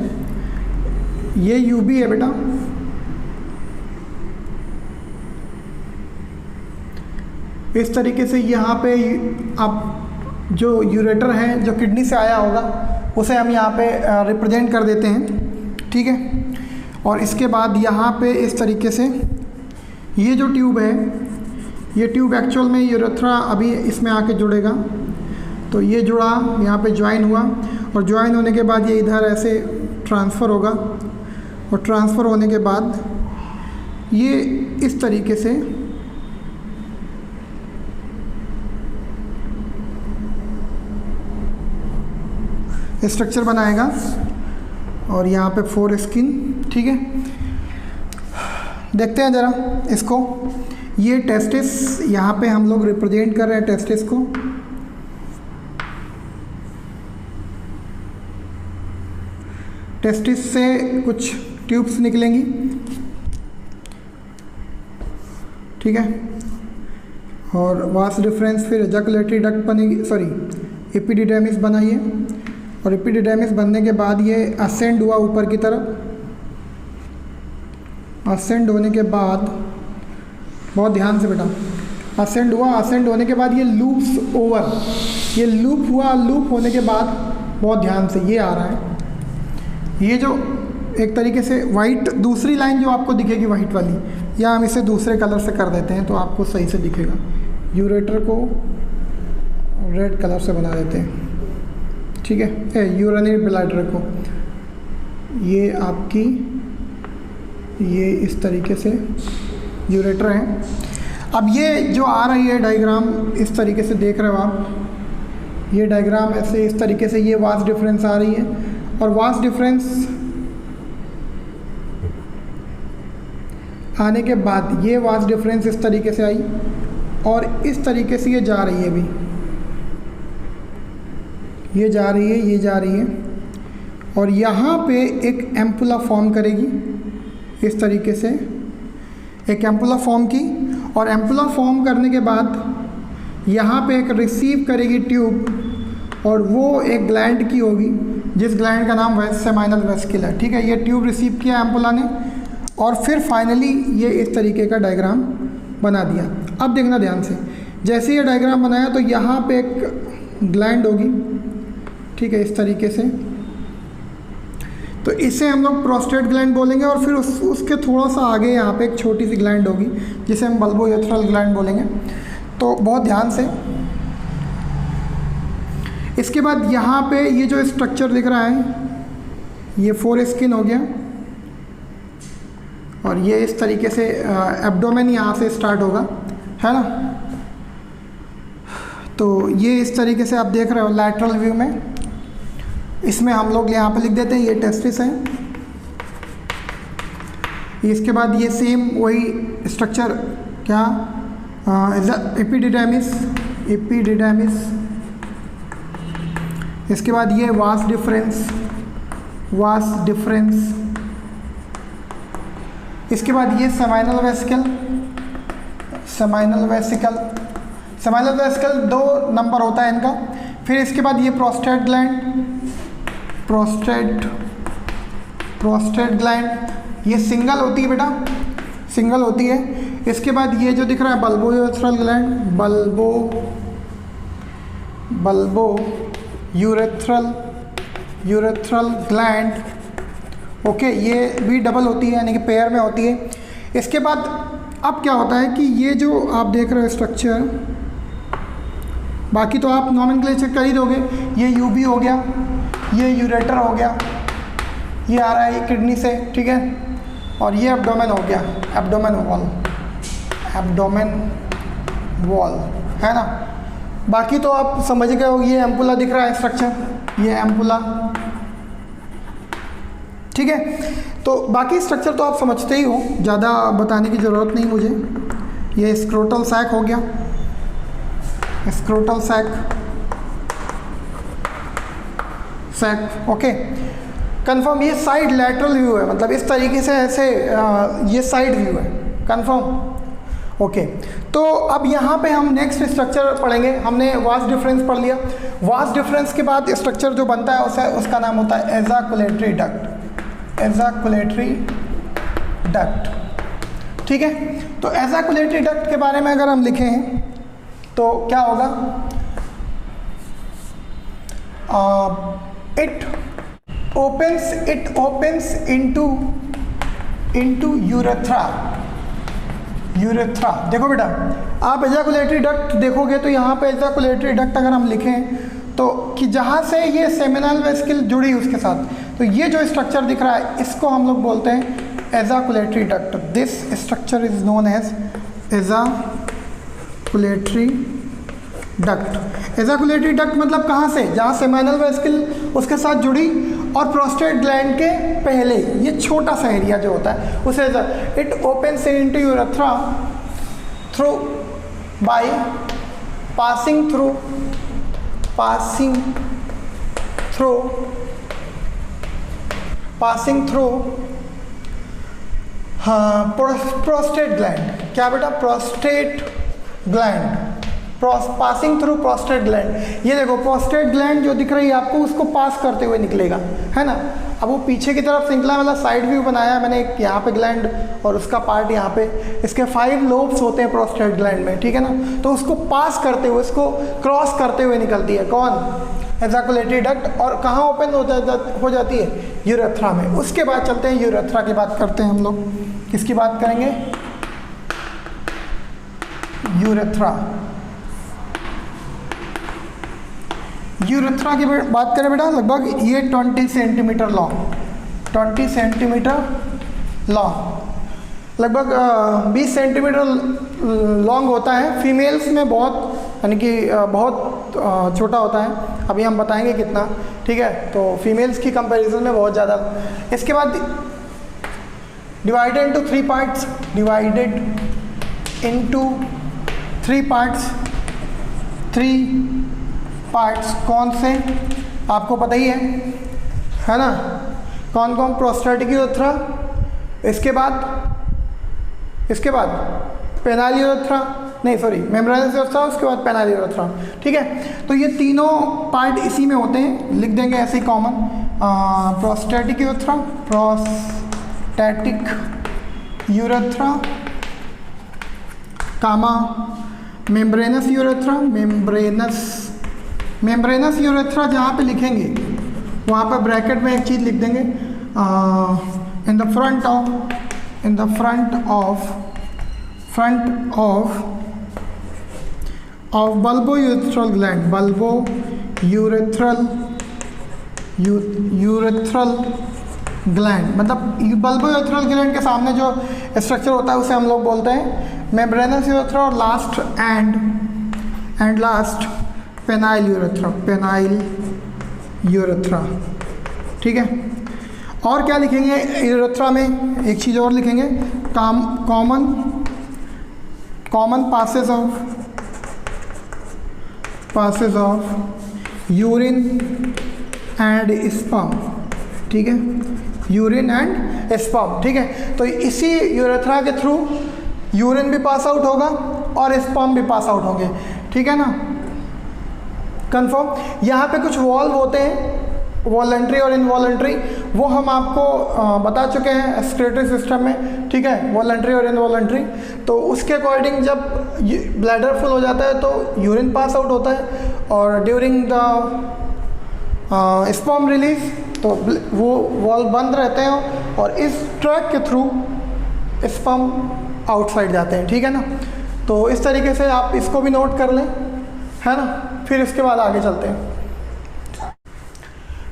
ये यूबी है बेटा, इस तरीके से यहाँ पे आप जो यूरेटर है जो किडनी से आया होगा उसे हम यहाँ पे रिप्रेजेंट कर देते हैं, ठीक है। और इसके बाद यहाँ पे इस तरीके से ये जो ट्यूब है, ये ट्यूब एक्चुअल में यूरेथ्रा अभी इसमें आके जुड़ेगा। तो ये जुड़ा, यहाँ पे ज्वाइन हुआ, और ज्वाइन होने के बाद ये इधर ऐसे ट्रांसफ़र होगा, और ट्रांसफ़र होने के बाद ये इस तरीके से स्ट्रक्चर बनाएगा। और यहाँ पे फोर स्किन, ठीक है। देखते हैं ज़रा इसको। ये टेस्टिस, यहाँ पे हम लोग रिप्रेजेंट कर रहे हैं टेस्टिस को। टेस्टिस से कुछ ट्यूब्स निकलेंगी, ठीक है। और वास डिफरेंस, फिर एजाकुलेटरी डक्ट बनेगी, सॉरी एपिडिडेमिस बनाइए। और एपिडिडेमिस बनने के बाद ये असेंड हुआ ऊपर की तरफ। असेंड होने के बाद, बहुत ध्यान से बेटा, असेंड हुआ, असेंड होने के बाद ये लूप्स ओवर, ये लूप हुआ, लूप होने के बाद बहुत ध्यान से ये आ रहा है, ये जो एक तरीके से वाइट दूसरी लाइन जो आपको दिखेगी वाइट वाली, या हम इसे दूसरे कलर से कर देते हैं तो आपको सही से दिखेगा। यूरेटर को रेड कलर से बना देते हैं, ठीक है, यूरिनरी ब्लैडर को, ये आपकी ये इस तरीके से यूरेटर है। अब ये जो आ रही है डायग्राम इस तरीके से देख रहे हो आप, ये डायग्राम ऐसे इस तरीके से ये वास डिफरेंस आ रही है, और वास डिफरेंस आने के बाद ये वास डिफरेंस इस तरीके से आई, और इस तरीके से ये जा रही है, अभी ये जा रही है, ये जा रही है, और यहाँ पे एक एम्पुला फॉर्म करेगी इस तरीके से, एक एम्पुला फॉर्म की, और एम्पुला फॉर्म करने के बाद यहाँ पे एक रिसीव करेगी ट्यूब, और वो एक ग्लैंड की होगी जिस ग्लैंड का नाम सेमाइनल वेसिकल है, ठीक है। ये ट्यूब रिसीव किया एम्पुला ने, और फिर फाइनली ये इस तरीके का डायग्राम बना दिया। अब देखना ध्यान से, जैसे ये डायग्राम बनाया तो यहाँ पे एक ग्लैंड होगी, ठीक है, इस तरीके से, तो इसे हम लोग प्रोस्टेट ग्लैंड बोलेंगे, और फिर उसके थोड़ा सा आगे यहाँ पे एक छोटी सी ग्लैंड होगी जिसे हम बल्बोयूरेथ्रल ग्लैंड बोलेंगे। तो बहुत ध्यान से, इसके बाद यहाँ पे ये जो स्ट्रक्चर दिख रहा है ये फोर स्किन हो गया, और ये इस तरीके से एब्डोमेन यहाँ से स्टार्ट होगा, है ना। तो ये इस तरीके से आप देख रहे हो लैटरल व्यू में, इसमें हम लोग यहाँ पे लिख देते हैं ये टेस्टिस है। इसके बाद ये सेम वही स्ट्रक्चर क्या, एपिडिडाइमिस, एपिडिडाइमिस। इसके बाद ये वास डिफरेंस, वास डिफरेंस। इसके बाद ये seminal vesicle, seminal vesicle, seminal vesicle 2 number होता है इनका। फिर इसके बाद ये प्रोस्टेट ग्लैंड, प्रोस्टेट ग्लैंड ये सिंगल होती है बेटा, सिंगल होती है। इसके बाद ये जो दिख रहा है bulbourethral gland, urethral gland, okay, ये भी डबल होती है यानी कि पेयर में होती है। इसके बाद अब क्या होता है कि ये जो आप देख रहे हो स्ट्रक्चर, बाकी तो आप नॉमेनक्लेचर कर ही दोगे। ये यूबी हो गया, ये यूरेटर हो गया, ये आ रहा है ये किडनी से, ठीक है, और ये एब्डोमेन हो गया, एब्डोमेन वॉल, एब्डोमेन वॉल, है ना। बाकी तो आप समझ गए हो, ये एम्पुला दिख रहा है स्ट्रक्चर, ये एम्पुला, ठीक है। तो बाकी स्ट्रक्चर तो आप समझते ही हो, ज़्यादा बताने की ज़रूरत नहीं मुझे। ये स्क्रोटल सैक हो गया, स्क्रोटल सैक, ओके, कंफर्म। ये साइड लैटरल व्यू है, मतलब इस तरीके से ऐसे ये साइड व्यू है, कंफर्म, ओके। तो अब यहाँ पे हम नेक्स्ट स्ट्रक्चर पढ़ेंगे। हमने वास डिफरेंस पढ़ लिया। वास डिफरेंस के बाद स्ट्रक्चर जो बनता है उसका नाम होता है एजाकुलेटरी डक्ट, एजाकुलेटरी डक्ट, ठीक है। तो एजाकुलेटरी डक्ट के बारे में अगर हम लिखें तो क्या होगा, इट opens into यूरेथ्रा। देखो बेटा, आप एजाकुलेटरी डक्ट देखोगे तो यहाँ पे एजाकुलेटरी डक्ट अगर हम लिखें तो कि जहाँ से ये सेमिनल वेसिकल जुड़ी उसके साथ, तो ये जो स्ट्रक्चर दिख रहा है इसको हम लोग बोलते हैं ejaculatory duct. This structure is known as ejaculatory duct. Ejaculatory duct मतलब कहाँ से, जहाँ सेमिनल वेसिकल उसके साथ जुड़ी और प्रोस्टेट ग्लैंड के पहले ये छोटा सा एरिया जो होता है उसे it opens into urethra through by passing through prostate gland. क्या बेटा, prostate gland, passing through prostate gland. ये देखो प्रोस्टेट ग्लैंड जो दिख रही है आपको, उसको पास करते हुए निकलेगा, है ना। अब वो पीछे की तरफ श्रृंखला वाला साइड व्यू बनाया है मैंने, एक यहाँ पे ग्लैंड और उसका पार्ट यहाँ पे। इसके 5 लोब्स होते हैं प्रोस्टेट ग्लैंड में, ठीक है ना। तो उसको पास करते हुए, उसको क्रॉस करते हुए निकलती है कौन, एजाकुलेटरी डक्ट। और कहाँ ओपन हो जाती है, यूरेथ्रा में। उसके बाद चलते हैं यूरेथ्रा की बात करते हैं हम लोग। किसकी बात करेंगे, यूरेथ्रा। यूरेथ्रा की बात करें बेटा, लगभग ये 20 सेंटीमीटर लॉन्ग, 20 सेंटीमीटर लॉन्ग, लगभग 20 सेंटीमीटर लॉन्ग होता है। फीमेल्स में बहुत, यानी कि बहुत छोटा होता है, अभी हम बताएंगे कितना, ठीक है। तो फीमेल्स की कंपैरिजन में बहुत ज़्यादा। इसके बाद divided into 3 parts, divided into 3 parts, 3 parts कौन से, आपको पता ही है ना, कौन कौन, प्रोस्टेटिक यूरेथ्रा, इसके बाद पेनाइल यूरेथ्रा, नहीं सॉरी मेम्ब्रेनस यूरेथ्रा, उसके बाद पेनाइल यूरेथ्रा, ठीक है। तो ये तीनों पार्ट इसी में होते हैं, लिख देंगे ऐसे ही common. Prostatic urethra, prostatic urethra, comma membranous urethra, membranous urethra जहाँ पे लिखेंगे वहाँ पर ब्रैकेट में एक चीज़ लिख देंगे, in the front of bulbo urethral gland, bulbo urethral gland, मतलब बल्बो यूरेथ्रल ग्लैंड के सामने जो स्ट्रक्चर होता है उसे हम लोग बोलते हैं मेम्ब्रेनस यूरेथ्रा। और लास्ट पेनाइल यूरेथ्रा, ठीक है। और क्या लिखेंगे यूरेथ्रा में, एक चीज़ और लिखेंगे, common passage of urine and sperm, ठीक है, यूरिन एंड स्पर्म, ठीक है। तो इसी यूरेथ्रा के थ्रू यूरिन भी पास आउट होगा और स्पर्म भी पास आउट होंगे, ठीक है ना, कंफर्म। यहाँ पे कुछ वॉल्व होते हैं, वॉलंटरी और इनवॉलंटरी, वो हम आपको बता चुके हैं एक्सक्रीटरी सिस्टम में, ठीक है, वॉलंटरी और इनवॉलंटरी। तो उसके अकॉर्डिंग जब ब्लैडर फुल हो जाता है तो यूरिन पास आउट होता है, और ड्यूरिंग द स्पर्म रिलीज तो वो वॉल्व बंद रहते हैं और इस ट्रैक के थ्रू स्पर्म आउटसाइड जाते हैं, ठीक है ना। तो इस तरीके से आप इसको भी नोट कर लें, है ना। फिर इसके बाद आगे चलते हैं।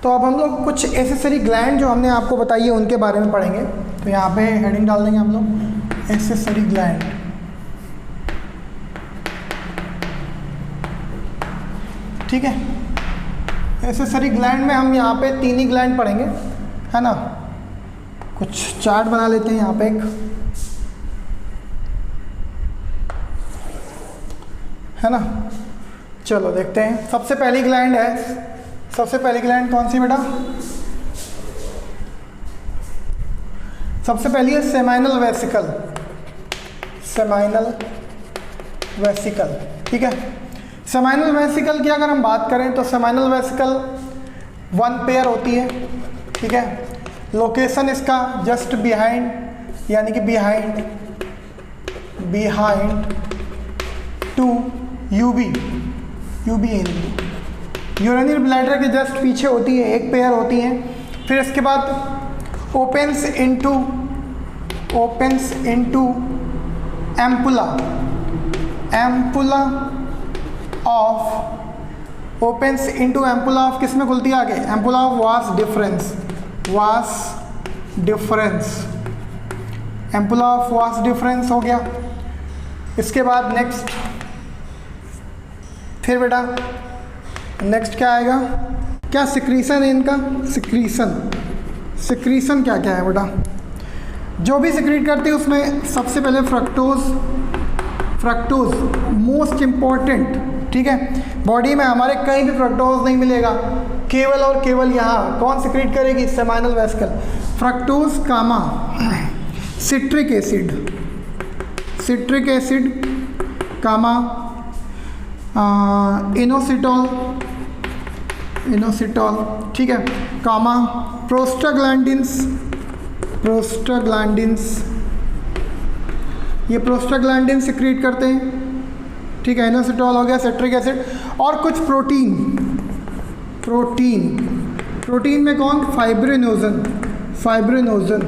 तो अब हम लोग कुछ एसेसरी ग्लैंड जो हमने आपको बताई है उनके बारे में पढ़ेंगे। तो यहाँ पे हेडिंग डाल देंगे हम लोग, एसेसरी ग्लैंड, ठीक है। एसेसरी ग्लैंड में हम यहाँ पे 3 ही ग्लैंड पढ़ेंगे, है ना। कुछ चार्ट बना लेते हैं यहाँ पे एक, है ना। चलो देखते हैं। सबसे पहली ग्लैंड कौन सी बेटा, सबसे पहली है सेमाइनल वेसिकल, ठीक है। सेमाइनल वेसिकल की अगर हम बात करें तो सेमाइनल वेसिकल 1 पेयर होती है, ठीक है। लोकेशन इसका जस्ट बिहाइंड, यानी कि behind to UB urinary bladder के जस्ट पीछे होती है, 1 पेयर होती है। फिर इसके बाद ओपन्स इनटू एम्पुला ऑफ किस में खुलती है आगे, ampulla of vas deferens, ampulla of vas deferens हो गया। इसके बाद नेक्स्ट, फिर बेटा नेक्स्ट क्या आएगा, क्या सिक्रीशन है इनका, सिक्रीशन क्या क्या है बेटा, जो भी सिक्रीट करती है उसमें सबसे पहले फ्रक्टोज मोस्ट इम्पॉर्टेंट, ठीक है। बॉडी में हमारे कहीं भी फ्रक्टोज नहीं मिलेगा, केवल और केवल यहाँ कौन सिक्रीट करेगी, सेमाइनल वेसिकल। फ्रक्टोज कामा सिट्रिक एसिड कामा इनोसिटॉल, ठीक है, कामा प्रोस्टाग्लैंडिन्स, ये प्रोस्टाग्लैंडिन सिक्रीट करते हैं, ठीक है, इनोसिटॉल हो गया, सिट्रिक एसिड, और कुछ प्रोटीन में कौन, फाइब्रिनोजन,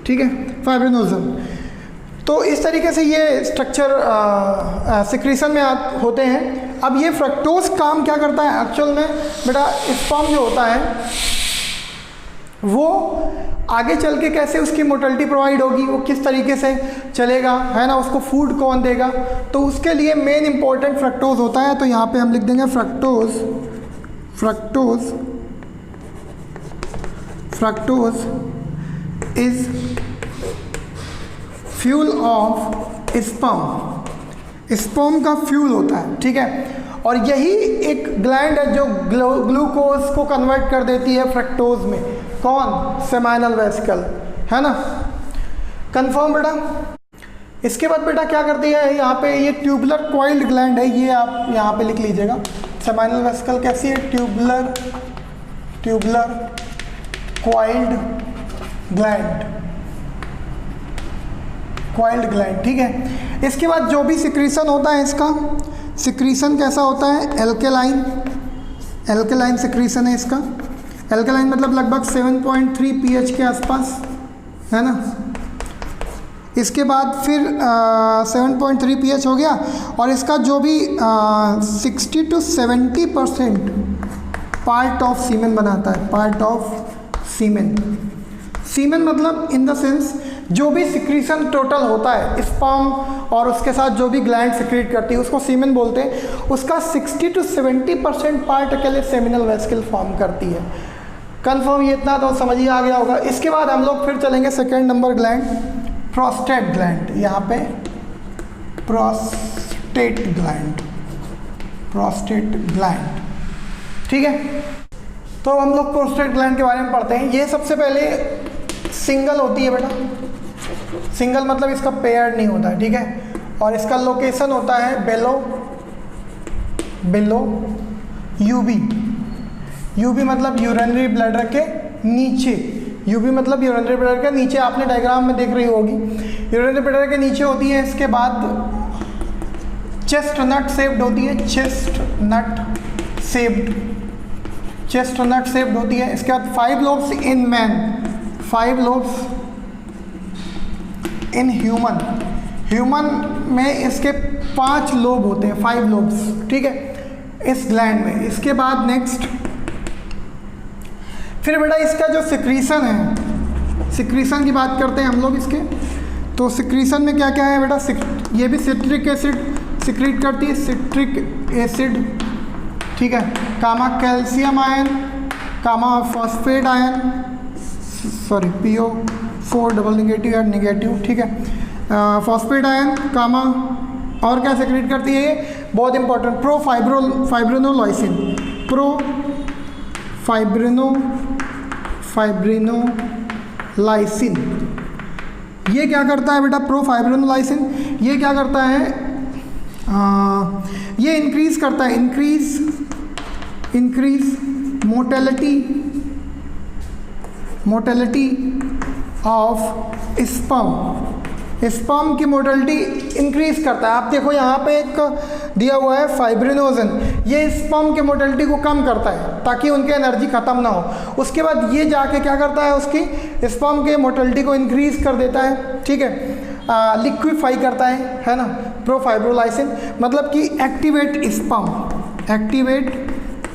ठीक है, फाइब्रिनोजन। तो इस तरीके से ये स्ट्रक्चर सिक्रीशन में होते हैं। अब ये फ्रक्टोज काम क्या करता है एक्चुअल में बेटा, स्पर्म जो होता है वो आगे चल के कैसे उसकी मोटिलिटी प्रोवाइड होगी, वो किस तरीके से चलेगा, है ना, उसको फूड कौन देगा, तो उसके लिए मेन इंपॉर्टेंट फ्रक्टोज होता है। तो यहाँ पे हम लिख देंगे fructose is fuel of sperm का फ्यूल होता है, ठीक है, और यही एक ग्लैंड है जो ग्लूकोज को कन्वर्ट कर देती है फ्रक्टोज में, कौन, सेमाइनल वेसिकल, है ना, कंफर्म बेटा। इसके बाद बेटा क्या करती है, यहाँ पे ये ट्यूबुलर कॉइल्ड ग्लैंड है, ये आप यहाँ पे लिख लीजिएगा। सेमाइनल वेसिकल कैसी है, ट्यूबुलर कॉइल्ड ग्लैंड, ठीक है। इसके बाद जो भी सिक्रीशन होता है, इसका सिक्रीशन कैसा होता है, एल्केलाइन सिक्रीशन है इसका। एल्केलाइन मतलब लगभग 7.3 pH के आसपास, है ना। इसके बाद फिर 7.3 pH हो गया, और इसका जो भी 60 to 70% पार्ट ऑफ सीमेन बनाता है, पार्ट ऑफ सीमेन मतलब इन द सेंस जो भी सिक्रीशन टोटल होता है स्पर्म और उसके साथ जो भी ग्लैंड सिक्रीट करती है उसको सीमेन बोलते हैं, उसका 60 to 70% पार्ट अकेले सेमिनल वेसिकल फॉर्म करती है। कंफर्म, ये इतना तो समझ ही आ गया होगा। इसके बाद हम लोग फिर चलेंगे second number gland, prostate gland. यहाँ पे प्रोस्टेट ग्लैंड, ठीक है। तो हम लोग प्रोस्टेट ग्लैंड के बारे में पढ़ते हैं। ये सबसे पहले सिंगल होती है बेटा, सिंगल मतलब इसका पेयर्ड नहीं होता है, ठीक है, और इसका लोकेशन होता है बेलो यूबी मतलब यूरिनरी ब्लैडर के नीचे, यूबी मतलब यूरिनरी ब्लैडर के नीचे, आपने डायग्राम में देख रही होगी, यूरिनरी ब्लैडर के नीचे होती है। इसके बाद चेस्टनट शेप्ड होती है, चेस्टनट शेप्ड होती है। इसके बाद 5 lobes in man, 5 lobes in human में इसके 5 लोब होते हैं, 5 lobes, ठीक है, इस ग्लैंड में। इसके बाद नेक्स्ट फिर बेटा इसका जो सिक्रीशन है, सिक्रीशन की बात करते हैं हम लोग इसके। तो सिक्रीशन में क्या क्या है बेटा, ये भी सिट्रिक एसिड सिक्रीट करती है, सिट्रिक एसिड, ठीक है, comma calcium ion, comma phosphate ion, sorry PO4 double negative, ठीक है, फॉस्फेट आयन, कामा, और क्या सिक्रीट करती है ये, बहुत इंपॉर्टेंट, फाइब्रिनोलाइसिन। ये क्या करता है बेटा, प्रोफाइब्रिनोलाइसिन, ये क्या करता है, ये इंक्रीज करता है, इंक्रीज मोटेलिटी ऑफ स्पर्म की मोटिलिटी इंक्रीज करता है। आप देखो यहाँ पे एक दिया हुआ है फाइब्रिनोजन, ये स्पर्म के मोटिलिटी को कम करता है ताकि उनकी एनर्जी खत्म ना हो। उसके बाद ये जाके क्या करता है, उसकी स्पर्म के मोटिलिटी को इंक्रीज कर देता है, ठीक है, लिक्विफाई करता है ना। प्रोफाइब्रोलाइसिन मतलब कि एक्टिवेट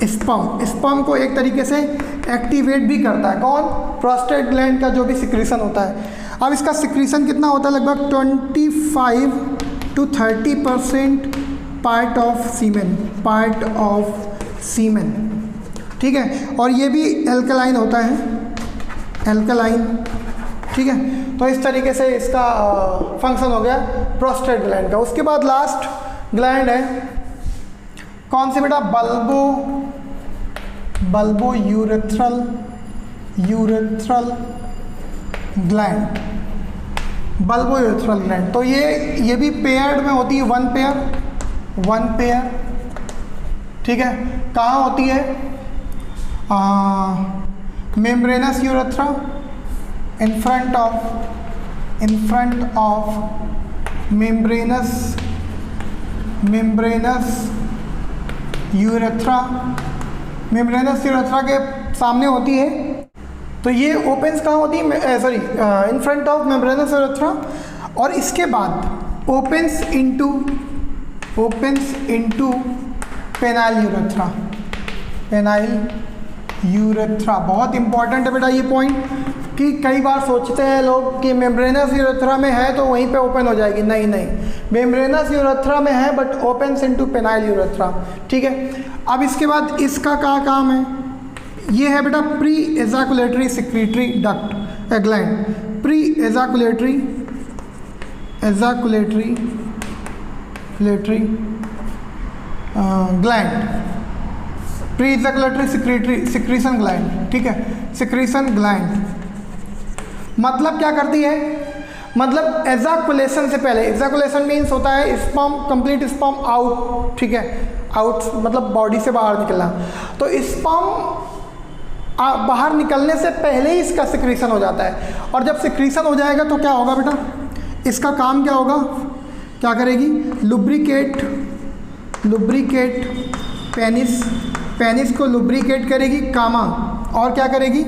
स्पर्म को एक तरीके से एक्टिवेट भी करता है, कौन, प्रोस्टेट ग्लैंड का जो भी सिक्रीशन होता है। अब इसका सिक्रीशन कितना होता है, लगभग 25 to 30% पार्ट ऑफ सीमेन, ठीक है, और ये भी एल्कलाइन होता है, ठीक है। तो इस तरीके से इसका फंक्शन हो गया प्रोस्टेट ग्लैंड का। उसके बाद लास्ट ग्लैंड है कौन सी बेटा, bulbo urethral gland, bulbo urethral gland. तो ये भी पेयर्ड में होती है, वन पेयर ठीक है, कहाँ होती है? Membranes urethra, in front of membranes urethra, membranous urethra के सामने होती है। तो ये ओपन्स कहाँ होती है? Sorry, in front of membranes urethra, और इसके बाद ओपन्स इनटू पेनाइल यूरेथ्रा। बहुत इंपॉर्टेंट है बेटा ये पॉइंट, कि कई बार सोचते हैं लोग कि मेम्ब्रेनस यूरेथ्रा में है तो वहीं पे ओपन हो जाएगी। नहीं, मेम्ब्रेनस यूरेथ्रा में है but opens into penile urethra, ठीक है। अब इसके बाद इसका क्या काम है? ये है बेटा pre ejaculatory secretory duct gland, pre ejaculatory gland, pre ejaculatory secretion gland, ठीक है, सिक्रीशन ग्लैंड। मतलब क्या करती है? मतलब एजाकुलेशन से पहले, एजाकुलेशन मीन्स होता है स्पर्म, कंप्लीट स्पर्म आउट, ठीक है, आउट मतलब बॉडी से बाहर निकलना। तो स्पर्म बाहर निकलने से पहले ही इसका सिक्रीशन हो जाता है, और जब सिक्रीशन हो जाएगा तो क्या होगा बेटा? इसका काम क्या होगा? क्या करेगी? लुब्रिकेट पेनिस को लुब्रिकेट करेगी, कामा, और क्या करेगी?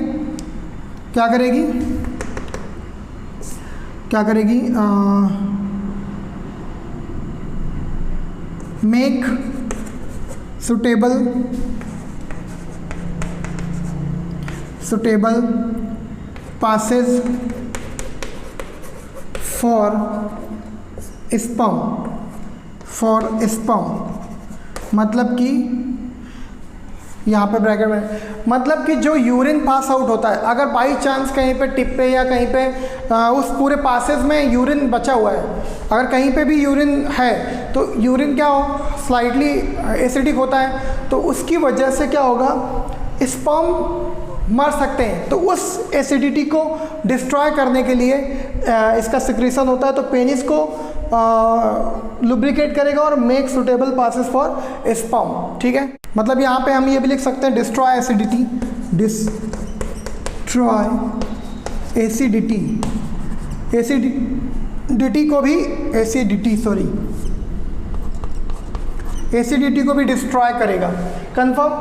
Make suitable passage for sperm, मतलब कि यहाँ पे ब्रैकेट में, मतलब कि जो यूरिन पास आउट होता है, अगर बाई चांस कहीं पे टिप पे या कहीं पे उस पूरे पासेज में यूरिन बचा हुआ है, अगर कहीं पे भी यूरिन है तो यूरिन क्या हो? स्लाइटली एसिडिक होता है, तो उसकी वजह से क्या होगा? स्पर्म मर सकते हैं। तो उस एसिडिटी को डिस्ट्रॉय करने के लिए इसका सिक्रीशन होता है। तो पेनिस को लुब्रिकेट करेगा और make suitable passes for sperm, ठीक है। मतलब यहाँ पे हम ये भी लिख सकते हैं डिस्ट्रॉय एसिडिटी, एसिडिटी को भी डिस्ट्रॉय करेगा। कंफर्म?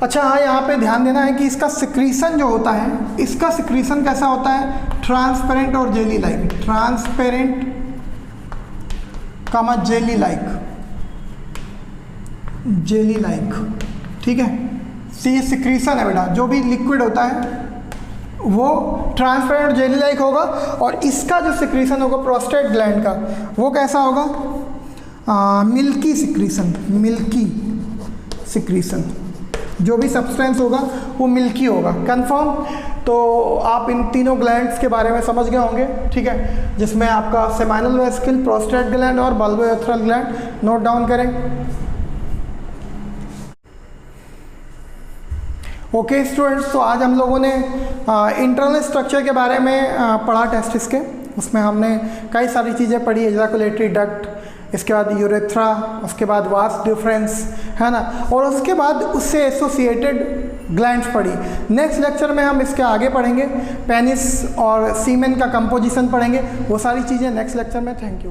अच्छा हाँ, यहाँ पे ध्यान देना है कि इसका सिक्रीशन जो होता है, इसका सिक्रीशन कैसा होता है? ट्रांसपेरेंट और जेली लाइक, ट्रांसपेरेंट कामा जेली लाइक, ठीक है। ये सिक्रीशन है बेटा, जो भी लिक्विड होता है वो ट्रांसपेरेंट जेली लाइक होगा, और इसका जो सिक्रीशन होगा प्रोस्टेट ग्लैंड का, वो कैसा होगा? मिल्की सिक्रीशन, जो भी सब्सटेंस होगा वो मिल्की होगा। कंफर्म? तो आप इन तीनों ग्लैंड्स के बारे में समझ गए होंगे, ठीक है, जिसमें आपका सेमाइनल वेसिकल, प्रोस्टेट ग्लैंड और बल्बोयूरेथ्रल ग्लैंड नोट डाउन करें। ओके स्टूडेंट्स, तो आज हम लोगों ने इंटरनल स्ट्रक्चर के बारे में पढ़ा टेस्टिस के। उसमें हमने कई सारी चीज़ें पढ़ी, एजाकुलेटरी डक्ट, इसके बाद यूरेथ्रा, उसके बाद वास्ट डिफरेंस, है ना, और उसके बाद उससे एसोसिएटेड ग्लैंड्स पढ़ी। नेक्स्ट लेक्चर में हम इसके आगे पढ़ेंगे, पेनिस और सीमेन का कंपोजिशन पढ़ेंगे, वो सारी चीज़ें नेक्स्ट लेक्चर में। Thank you.